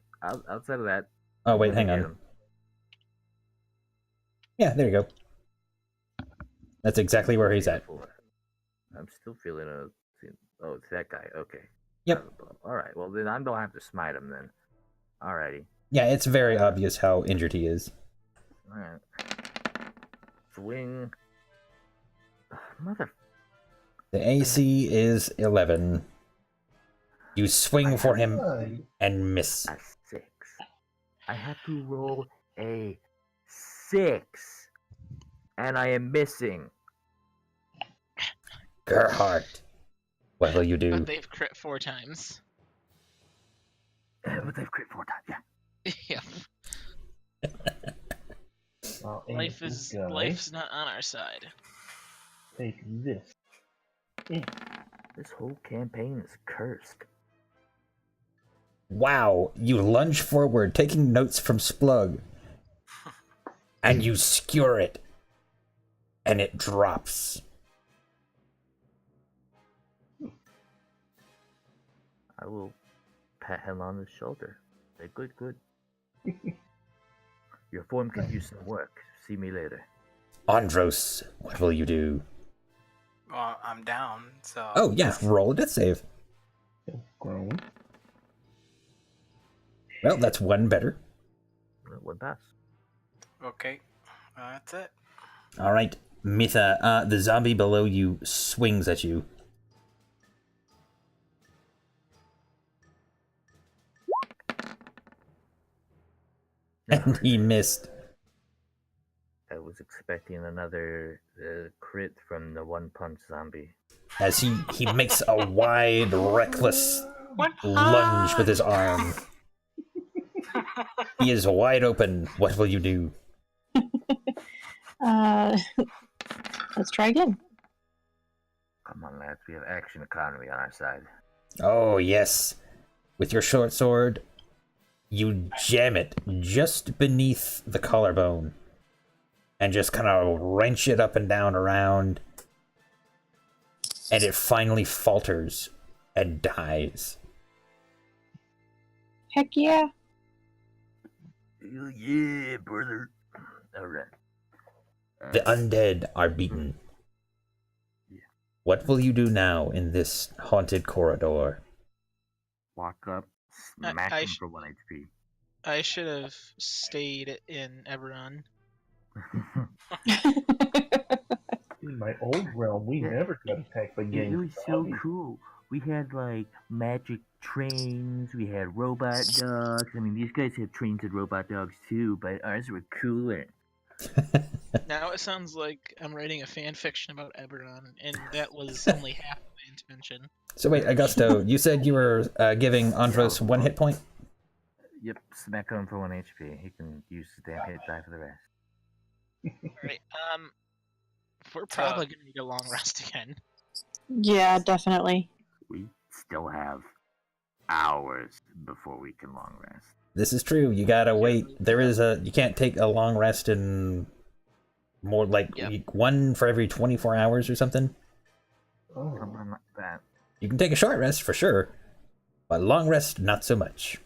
outside of that... Oh, wait, I'm hang gonna on. get him. Yeah, there you go. That's exactly where he's at. I'm still feeling oh, it's that guy. Okay. Yep. Alright, well then I don't have to smite him then. Alrighty. Yeah, it's very obvious how injured he is. Alright. Swing. Mother... The AC is 11. You swing for him and miss. A 6. I have to roll a 6. And I am missing. Gerhardt, what will you do? But they've crit 4 times. But they've crit 4 times, yeah. Guys, life's not on our side. take this. Eh, This whole campaign is cursed. Wow, you lunge forward, taking notes from Splug, and you skewer it, and it drops. I will pat him on the shoulder. Say, good, good. Your form could use some work. See me later. Andros, what will you do? Well, I'm down, so. Oh, yeah, roll a death save. grown. Well, that's one better. One pass. Okay, that's it. All right, Mitha, the zombie below you swings at you. And he missed. I was expecting another crit from the one punch zombie. As he makes a wide, reckless lunge with his arm. He is wide open. What will you do? Let's try again. Come on, lads. We have action economy on our side. Oh, yes. With your short sword, you jam it just beneath the collarbone. And just kind of wrench it up and down around. And it finally falters and dies. Heck yeah. Yeah, brother. All right. The undead are beaten. What will you do now in this haunted corridor? Walk up, smack him for 1 HP. I should have stayed in Eberron. In my old realm, we never got attacked by gangs. It was so cool. We had like magic trains, we had robot dogs. I mean, these guys have trains and robot dogs too, but ours were cooler. Now it sounds like I'm writing a fan fiction about Eberron, and that was only half of my intention. So wait, Augusto, you said you were giving Andros 1 hit point? Yep, smack him for 1 HP. He can use his damn hit die for the rest. Alright, we're probably gonna need a long rest again. Yeah, definitely. We still have hours before we can long rest. This is true. You gotta wait. You can't take a long rest in more like one for every 24 hours or something. Oh, Something like that. You can take a short rest for sure, but long rest, not so much.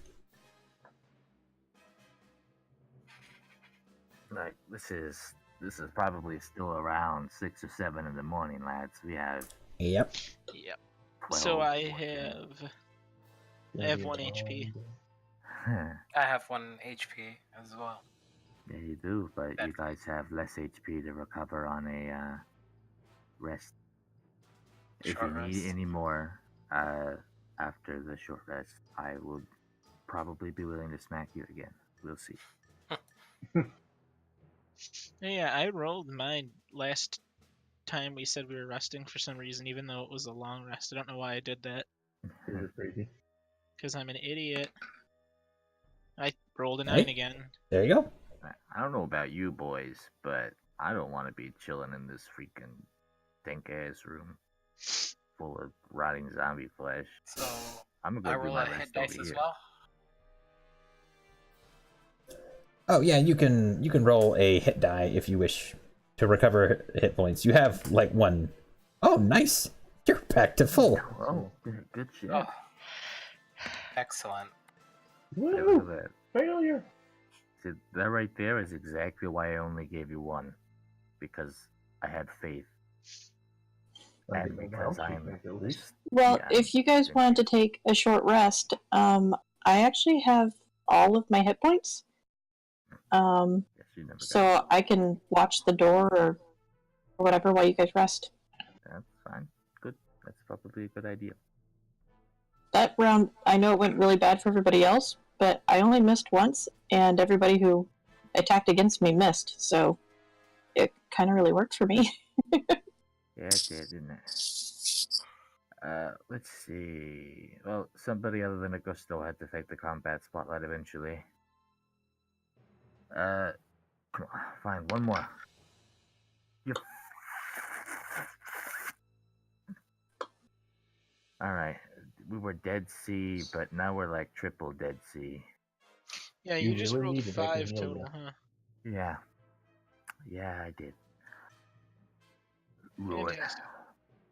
Like, this is probably still around 6 or 7 in the morning, lads. We have Yep. 12, So I 14. have 1 HP. I have 1 HP as well. Yeah, you do, but you guys have less HP to recover on a rest. If Short you need rest. any more after the short rest, I will probably be willing to smack you again. We'll see. Yeah, I rolled mine last time we said we were resting for some reason, even though it was a long rest. I don't know why I did that. you're crazy. Because I'm an idiot. I rolled a 9 again. There you go. I don't know about you boys, but I don't want to be chilling in this freaking dank-ass room full of rotting zombie flesh. So I'm I gonna go do roll my a hit rest dice over as here. well. Oh yeah, you can roll a hit die if you wish to recover hit points. You have like 1. Oh, nice. You're back to full. Oh, good shit. Oh. Excellent. Look Woo! at that. Failure! See, that right there is exactly why I only gave you 1. Because I had faith. And because I'm at least... Well, yeah, if you guys wanted to take a short rest, I actually have all of my hit points. Guess you never got So I can watch the door or whatever while you guys rest. That's fine. Good. That's probably a good idea. That round, I know it went really bad for everybody else, but I only missed once, and everybody who attacked against me missed, so it kind of really worked for me. Yeah, it did, didn't it? Let's see. Well, somebody other than Augusto had to take the combat spotlight eventually. Come on, fine, one more. You. All right, we were Dead Sea, but now we're like triple Dead Sea. Yeah, You you just really rolled needed that to 5 heal total, you. huh? Yeah. Yeah, I did. Roy. Fantastic.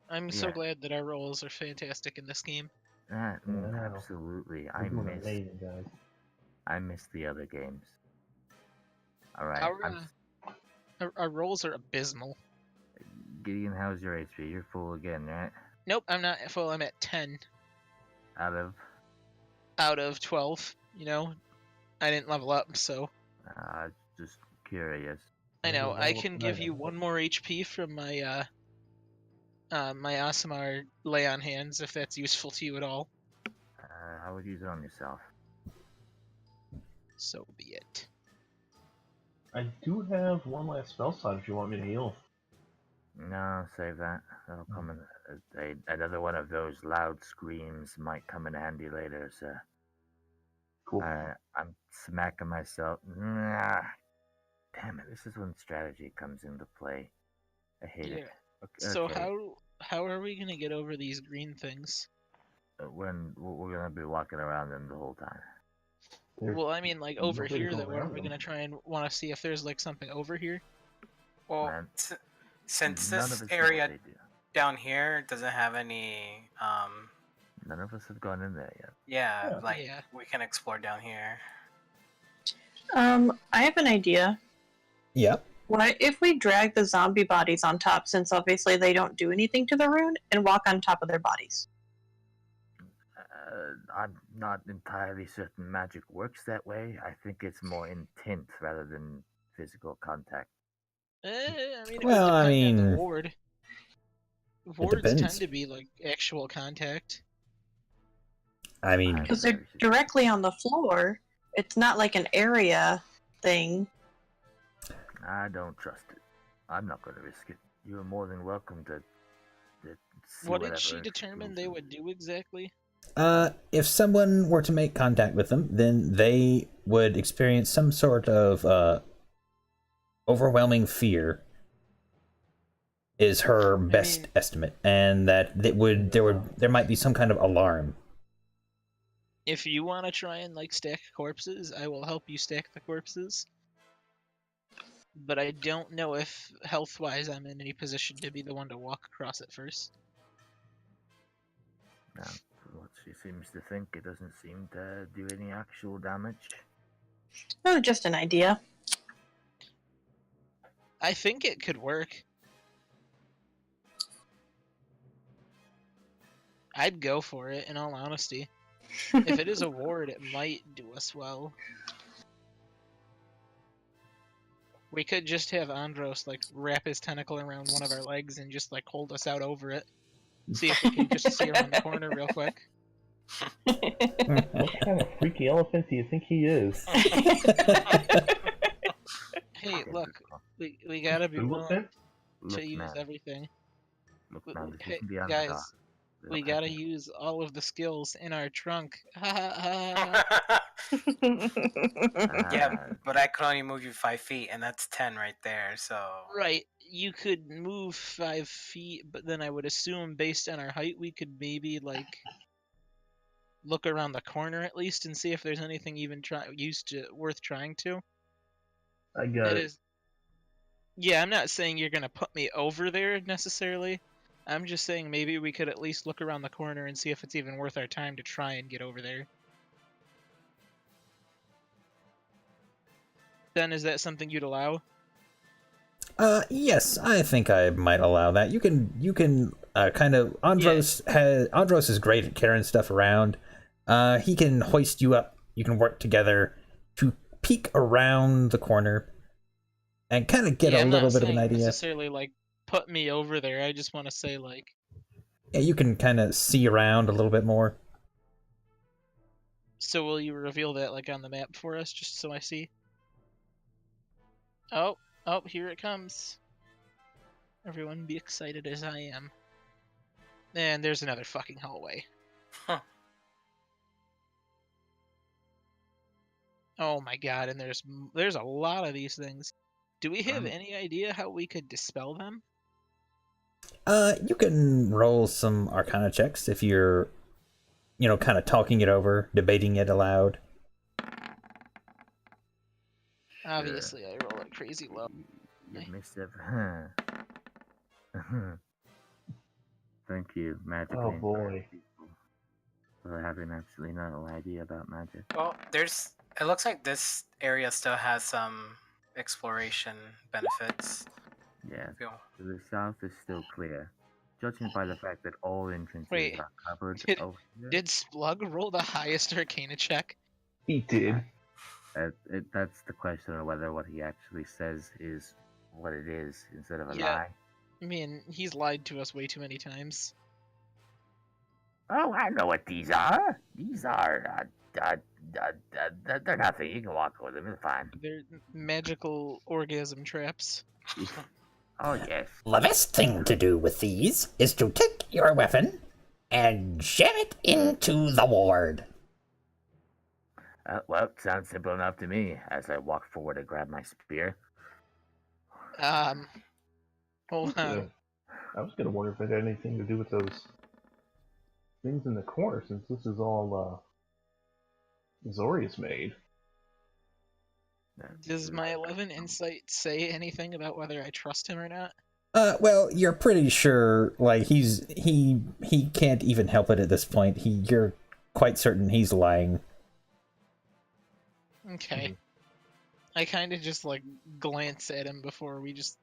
I'm so Yeah. glad that our rolls are fantastic in this game. I know. Absolutely. You're doing amazing, guys. I miss the other games. All right. Our rolls are abysmal. Gideon, how's your HP? You're full again, right? Nope, I'm not full. I'm at 10 Out of. out of 12. You know, I didn't level up, so Just curious. I know. Level I up can tonight, give you I one more HP from my my Asimar lay on hands if that's useful to you at all. I would use it on yourself. So be it. I do have one last spell slot if you want me to heal. No, save that. That'll come in. Another one of those loud screams might come in handy later, so. Cool. I'm smacking myself. Nah. Damn it, this is when strategy comes into play. I hate it. Okay, So how are we gonna get over these green things? When we're gonna be walking around them the whole time. Well, I mean, like no over way to here, go that weren't around we them. gonna try and want to see if there's like something over here? Well, Man, since none of this us know area what they do. down here doesn't have any, None of us have gone in there yet. yeah, like Yeah. we can explore down here. I have an idea. Yep. What if we drag the zombie bodies on top, since obviously they don't do anything to the rune, and walk on top of their bodies? I'm not entirely certain magic works that way. I think it's more intent rather than physical contact. I mean, it Well, would I depend on the mean, ward. Wards depends. tend to be like actual contact. I mean, Because they're directly on the floor. It's not like an area thing. I don't trust it. I'm not going to risk it. You're more than welcome to see What did she whatever determine they would do exactly? if someone were to make contact with them, then they would experience some sort of overwhelming fear. Is her best estimate, and that there might be some kind of alarm. If you want to try and like stack corpses, I will help you stack the corpses. But I don't know if health-wise I'm in any position to be the one to walk across it first. Now, what she seems to think, it doesn't seem to do any actual damage. Oh, just an idea. I think it could work. I'd go for it, in all honesty. If it is a ward, it might do us well. We could just have Andros like wrap his tentacle around one of our legs and just like hold us out over it. See if we can just see around the corner real quick. What kind of freaky elephant do you think he is? Hey, look, we gotta be willing to use everything. Hey, guys, we gotta use all of the skills in our trunk. Yeah, but I could only move you 5 feet, and that's 10 right there. So Right, you could move 5 feet, but then I would assume based on our height, we could maybe like look around the corner at least and see if there's anything even worth trying to. I got it. Yeah, I'm not saying you're gonna put me over there necessarily. I'm just saying maybe we could at least look around the corner and see if it's even worth our time to try and get over there. Then is that something you'd allow? Yes, I think I might allow that. You can kind of Andros is great at carrying stuff around. He can hoist you up. You can work together to peek around the corner and kind of get a little bit of an idea. Necessarily like put me over there. I just want to say like, yeah, you can kind of see around a little bit more. So will you reveal that like on the map for us, just so I see? Oh, here it comes. Everyone be excited as I am. And there's another fucking hallway. Huh. Oh my god, and there's a lot of these things. Do we have any idea how we could dispel them? You can roll some Arcana checks if you're, kind of talking it over, debating it aloud. Obviously, I roll like crazy low. You missed it. Thank you, magically. Oh boy. For having absolutely no idea about magic. Well, it looks like this area still has some exploration benefits. Yeah, Feel- the south is still clear. Judging by the fact that all entrances Wait, are covered over here. Did Splug roll the highest Arcana check? He did. That's the question of whether what he actually says is what it is instead of a Yeah. lie. I mean, he's lied to us way too many times. Oh, I know what these are. These are, they're nothing. You can walk with them. It's fine. They're magical orgasm traps. Oh, yes. The best thing to do with these is to take your weapon and jam it into the ward. Well, sounds simple enough to me as I walk forward and grab my spear. Hold on. I was gonna wonder if it had anything to do with those things in the corner, since this is all Zorius made. Does my 11 insight say anything about whether I trust him or not? Well, you're pretty sure, like, he can't even help it at this point. You're quite certain he's lying. Okay. I kind of just, like, glance at him before we just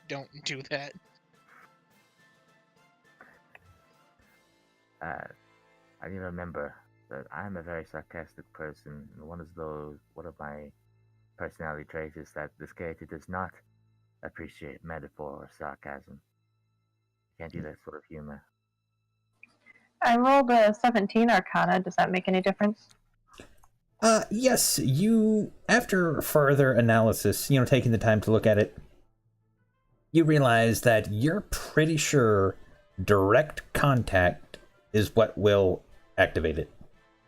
don't do that. I need to remember that I'm a very sarcastic person, and one of my personality traits is that this character does not appreciate metaphor or sarcasm. Can't do that sort of humor. I rolled a 17 Arcana. Does that make any difference? Yes, you, after further analysis, taking the time to look at it, you realize that you're pretty sure direct contact is what will activate it.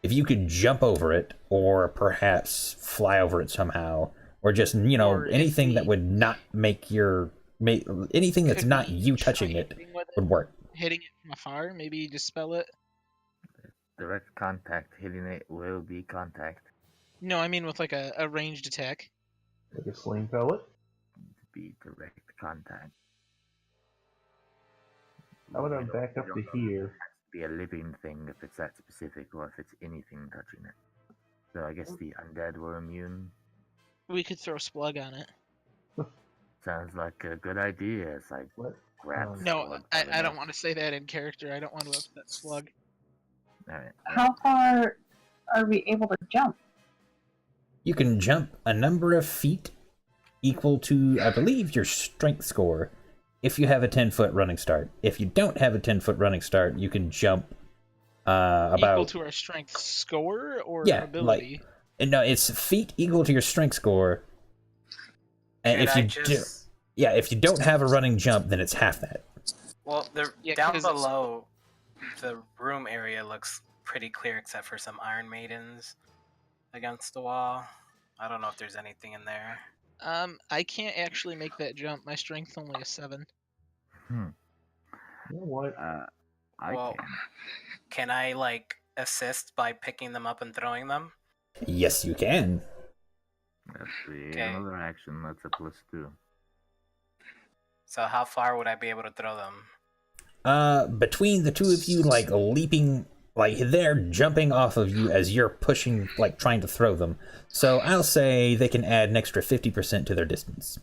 If you could jump over it, or perhaps fly over it somehow, or just, Or anything that would not anything that's Could not we you try touching it hitting with would work. Hitting it from afar, maybe dispel it? Direct contact, hitting it will be contact. No, I mean with like a ranged attack. Like a sling pellet. Be direct contact. How about I back up to here? Be a living thing if it's that specific, or if it's anything touching it. So I guess the undead were immune. We could throw Splug on it. Sounds like a good idea. It's like What? grab. No, I don't want to say that in character. I don't want to upset Splug. All right. How far are we able to jump? You can jump a number of feet equal to, I believe, your strength score if you have a 10-foot running start. If you don't have a 10-foot running start, you can jump about... Equal to our strength score or ability? No, it's feet equal to your strength score. And if you don't have a running jump, then it's half that. Well, Yeah, down 'cause below, the room area looks pretty clear except for some Iron Maidens against the wall. I don't know if there's anything in there. I can't actually make that jump. My strength only is 7. You know what? I Well, can I like assist by picking them up and throwing them? Yes, you can. Let's see. Okay. Another action. That's a +2. So how far would I be able to throw them? Between the two of you, like, leaping, like, they're jumping off of you as you're pushing, like, trying to throw them. So I'll say they can add an extra 50% to their distance.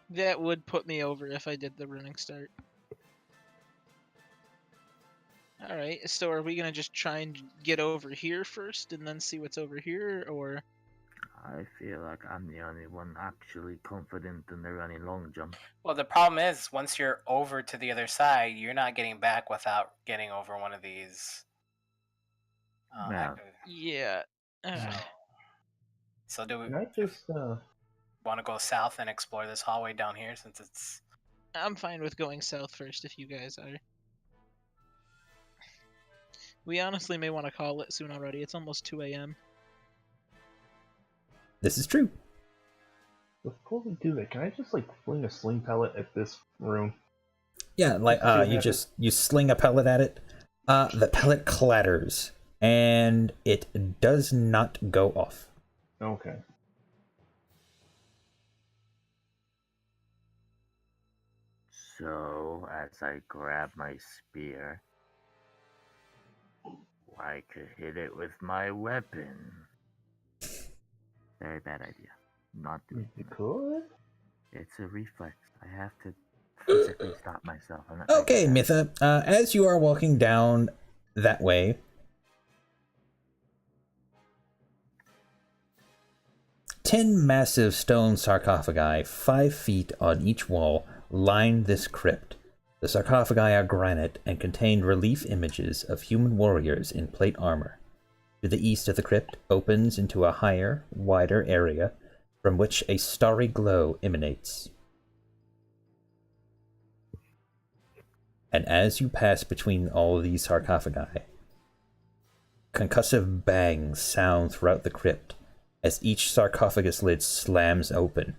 That would put me over if I did the running start. Alright, so are we gonna just try and get over here first and then see what's over here, or... I feel like I'm the only one actually confident in the running long jump. Well, the problem is once you're over to the other side, you're not getting back without getting over one of these. Yeah. Yeah. So do we Can I just want to go south and explore this hallway down here since it's... I'm fine with going south first if you guys are. We honestly may want to call it soon already. It's almost 2 a.m. This is true. Before we do that, can I just like fling a sling pellet at this room? Yeah, like Just to see what you happens. you sling a pellet at it. The pellet clatters and it does not go off. Okay. So, as I grab my spear, I could hit it with my weapon. Very bad idea. Not doing You it. could. It's a reflex. I have to physically stop myself. I'm not gonna do Okay, that. Mitha, as you are walking down that way, 10 massive stone sarcophagi, 5 feet on each wall, line this crypt. The sarcophagi are granite and contain relief images of human warriors in plate armor. To the east of the crypt opens into a higher, wider area from which a starry glow emanates. And as you pass between all of these sarcophagi, concussive bangs sound throughout the crypt as each sarcophagus lid slams open.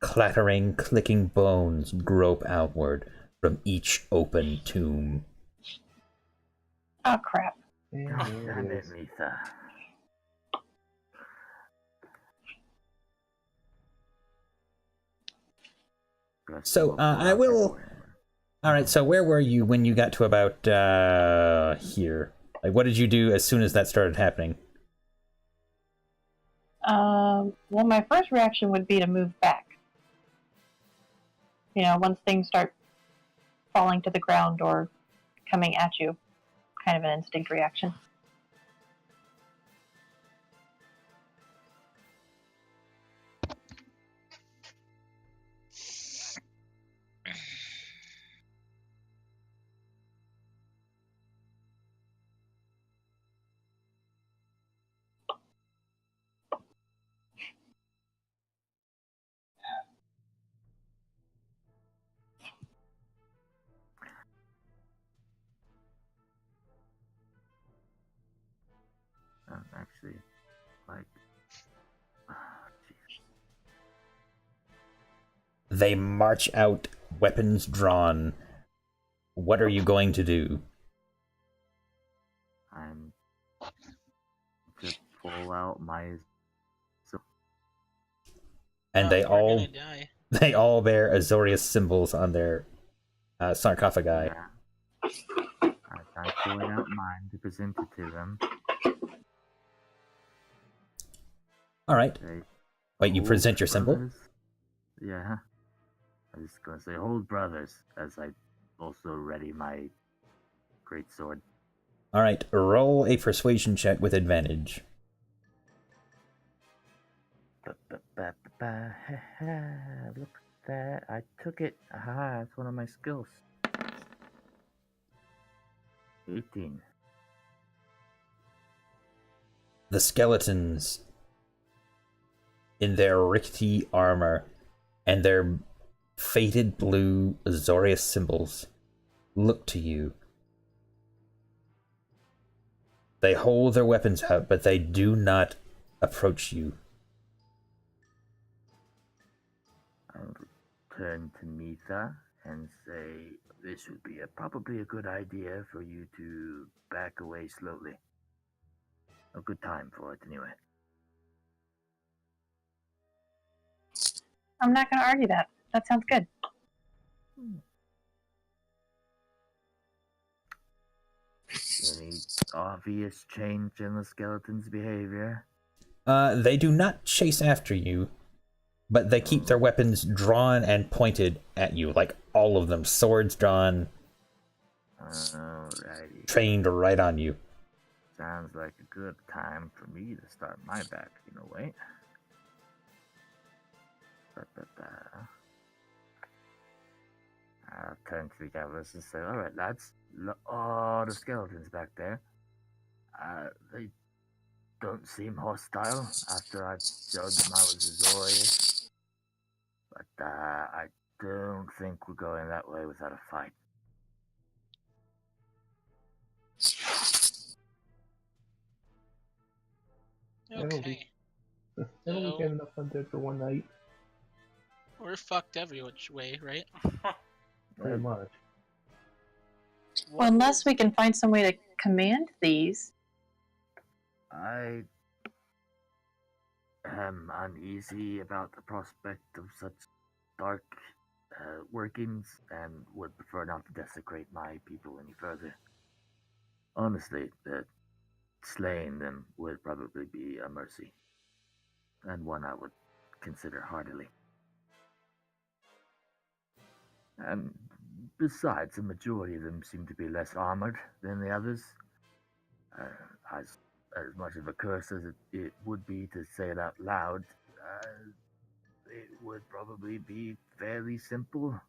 Clattering, clicking bones grope outward from each open tomb. Oh crap. And God there damn it it, is. Mitha. So, I will... Alright, so where were you when you got to about, here? Like, what did you do as soon as that started happening? Well, my first reaction would be to move back. You know, once things start falling to the ground or coming at you, kind of an instinct reaction. Actually, like, They march out, weapons drawn. What are you going to do? I'm to pull out my. And We're gonna die. they all bear Azorius symbols on their sarcophagi. Yeah. I'm pulling out mine to present it to them. Alright. Say, Wait, you "Hold, present your symbol? brothers." Yeah. I was just gonna say, hold, brothers, as I also ready my great sword. Alright, roll a persuasion check with advantage. Look at that. I took it. Aha, that's one of my skills. 18. The skeletons, in their rickety armor and their faded blue Azorius symbols, look to you. They hold their weapons out, but they do not approach you. I'll turn to Mitha and say, this would be probably a good idea for you to back away slowly. A good time for it, anyway. I'm not going to argue that. That sounds good. Any obvious change in the skeleton's behavior? They do not chase after you, but they keep their weapons drawn and pointed at you, like all of them, swords drawn, Alrighty. trained right on you. Sounds like a good time for me to start my back, in a way. I'll turn to the gatherers and say, alright, lads, all the skeletons back there. They don't seem hostile after I showed them I was Azorius. But I don't think we're going that way without a fight. That'll Okay. That'll get enough undead for one night. We're fucked every which way, right? Pretty much. Well, unless we can find some way to command these. I am uneasy about the prospect of such dark workings and would prefer not to desecrate my people any further. Honestly, slaying them would probably be a mercy, and one I would consider heartily. And besides, the majority of them seem to be less armored than the others. As much of a curse as it would be to say it out loud, it would probably be fairly simple.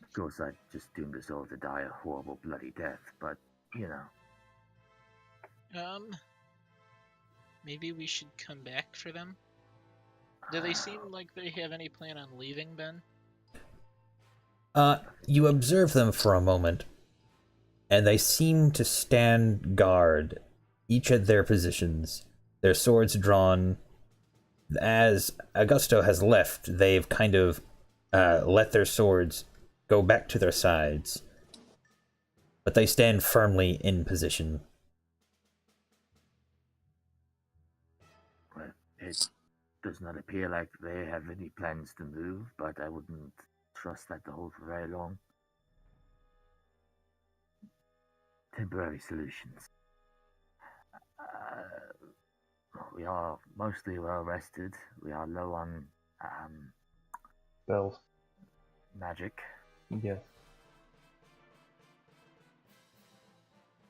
Of course, I'd just doomed us all to die a horrible, bloody death, but, you know. Maybe we should come back for them? Do they seem like they have any plan on leaving, Ben? You observe them for a moment, and they seem to stand guard, each at their positions, their swords drawn. As Augusto has left, they've kind of let their swords go back to their sides, but they stand firmly in position. Well, it does not appear like they have any plans to move, but I wouldn't trust that to hold for very long. Temporary solutions. We are mostly well rested. We are low on Bells. magic. Yes.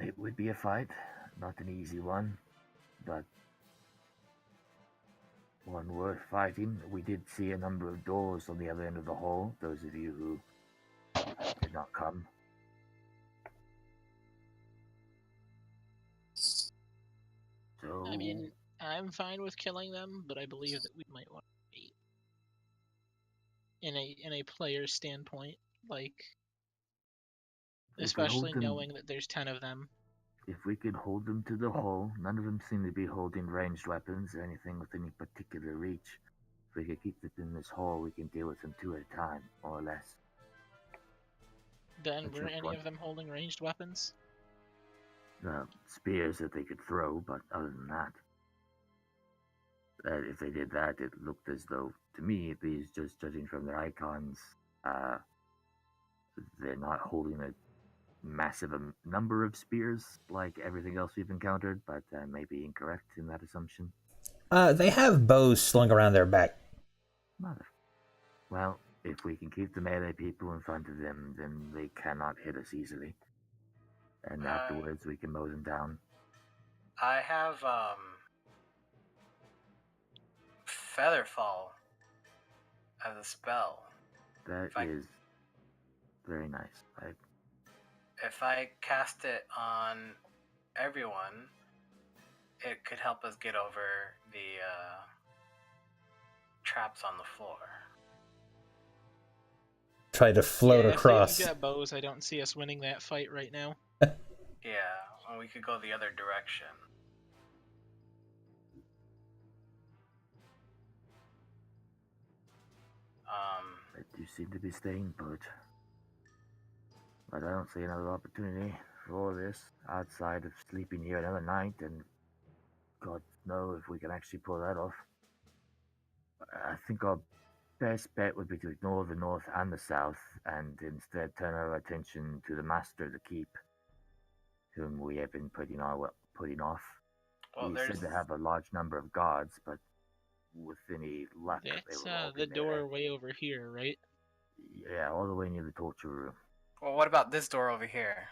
It would be a fight, not an easy one, but one worth fighting. We did see a number of doors on the other end of the hall, those of you who did not come. So, I mean, I'm fine with killing them, but I believe that we might want to wait. In a player standpoint, like, especially knowing that there's 10 of them. if we could hold them to the hole, none of them seem to be holding ranged weapons or anything with any particular reach. If we could keep them in this hole, we can deal with them two at a time, more or less. Ben, That's were your any point. of them holding ranged weapons? Spears that they could throw, but other than that, if they did that, it looked as though, to me at least, just judging from their icons, they're not holding a massive number of spears like everything else we've encountered, but I may be incorrect in that assumption. They have bows slung around their back. Well, if we can keep the melee people in front of them, then they cannot hit us easily. And afterwards, we can mow them down. I have Featherfall as a spell. That is very nice. If I cast it on everyone, it could help us get over the traps on the floor. Try to float across. If they've got bows, I don't see us winning that fight right now. Yeah, well, we could go the other direction. I do seem to be staying put. But I don't see another opportunity for this outside of sleeping here another night, and God knows if we can actually pull that off. I think our best bet would be to ignore the north and the south, and instead turn our attention to the master of the keep, whom we have been putting off. Well, He said to have a large number of guards, but with any luck, That's they will all the be door there. way over here, right? Yeah, all the way near the torture room. Well, what about this door over here?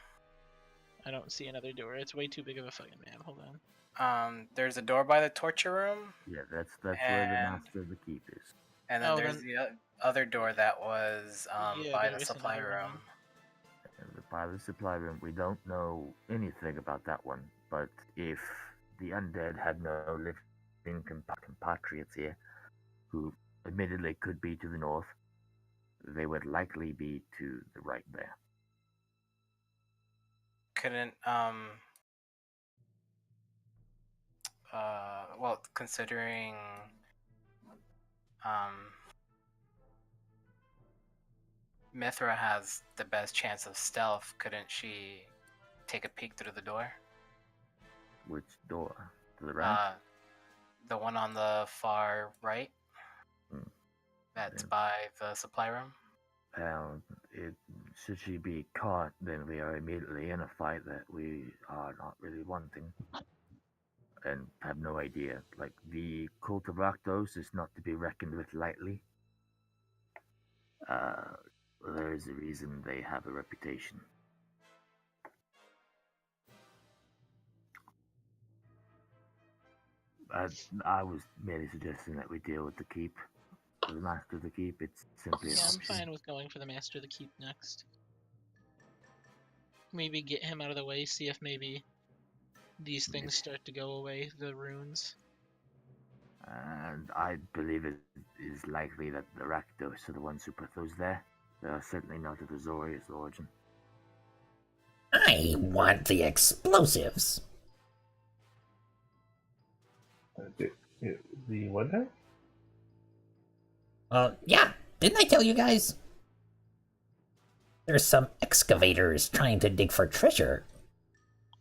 I don't see another door. It's way too big of a fucking map. Hold on. There's a door by the torture room. Yeah, that's where the master of the keep is. And then there's the other door that was by the supply room. By the supply room, we don't know anything about that one, but if the undead had no living compatriots here, who admittedly could be to the north, they would likely be to the right there. Couldn't well, considering Mithra has the best chance of stealth. Couldn't she take a peek through the door? Which door? To the right? The one on the far right. That's Yeah. by the supply room. Should she be caught, then we are immediately in a fight that we are not really wanting. And have no idea. Like, the cult of Rakdos is not to be reckoned with lightly. There is a reason they have a reputation. I was merely suggesting that we deal with the keep. The master of the keep, it's simply an Yeah, I'm option. fine with going for the Master of the Keep next. Maybe get him out of the way, see if maybe these things start to go away, the runes. And I believe it is likely that the Rakdos are the ones who put those there. They are certainly not of Azorius origin. I want the explosives. The what now? Yeah, didn't I tell you guys? There's some excavators trying to dig for treasure,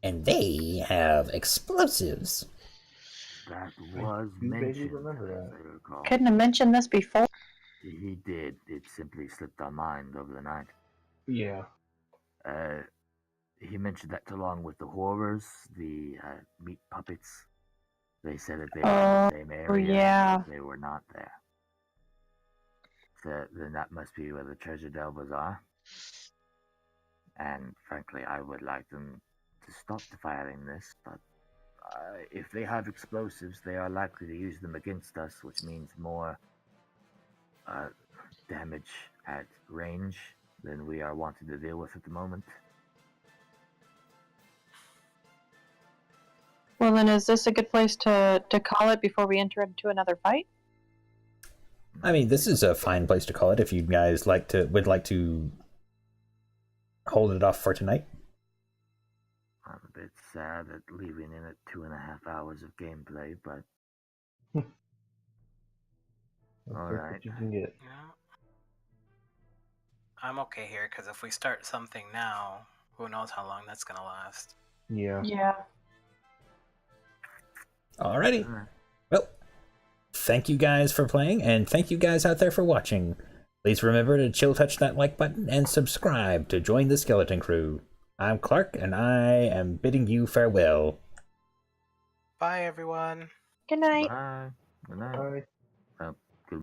and they have explosives. That was do vaguely mentioned, remember that. as I recall. Couldn't have mentioned this before. He did. It simply slipped our mind over the night. Yeah. He mentioned that along with the horrors, the meat puppets. They said that they were in the same area. Yeah. They were not there. So then that must be where the treasure delvers are. And frankly, I would like them to stop firing this, but if they have explosives, they are likely to use them against us, which means more damage at range than we are wanting to deal with at the moment. Well, then, is this a good place to call it before we enter into another fight? I mean, this is a fine place to call it if you guys would like to hold it off for tonight. I'm a bit sad at leaving in at 2.5 hours of gameplay, but I'll all take right. what you can get. Yeah. I'm okay here because if we start something now, who knows how long that's gonna last. Yeah. Yeah. Alrighty. All right. Well, thank you guys for playing, and thank you guys out there for watching. Please remember to chill touch that like button and subscribe to join the Skeleton Crew. I'm Clark, and I am bidding you farewell. Bye, everyone. Good night. Bye. Good night. Bye.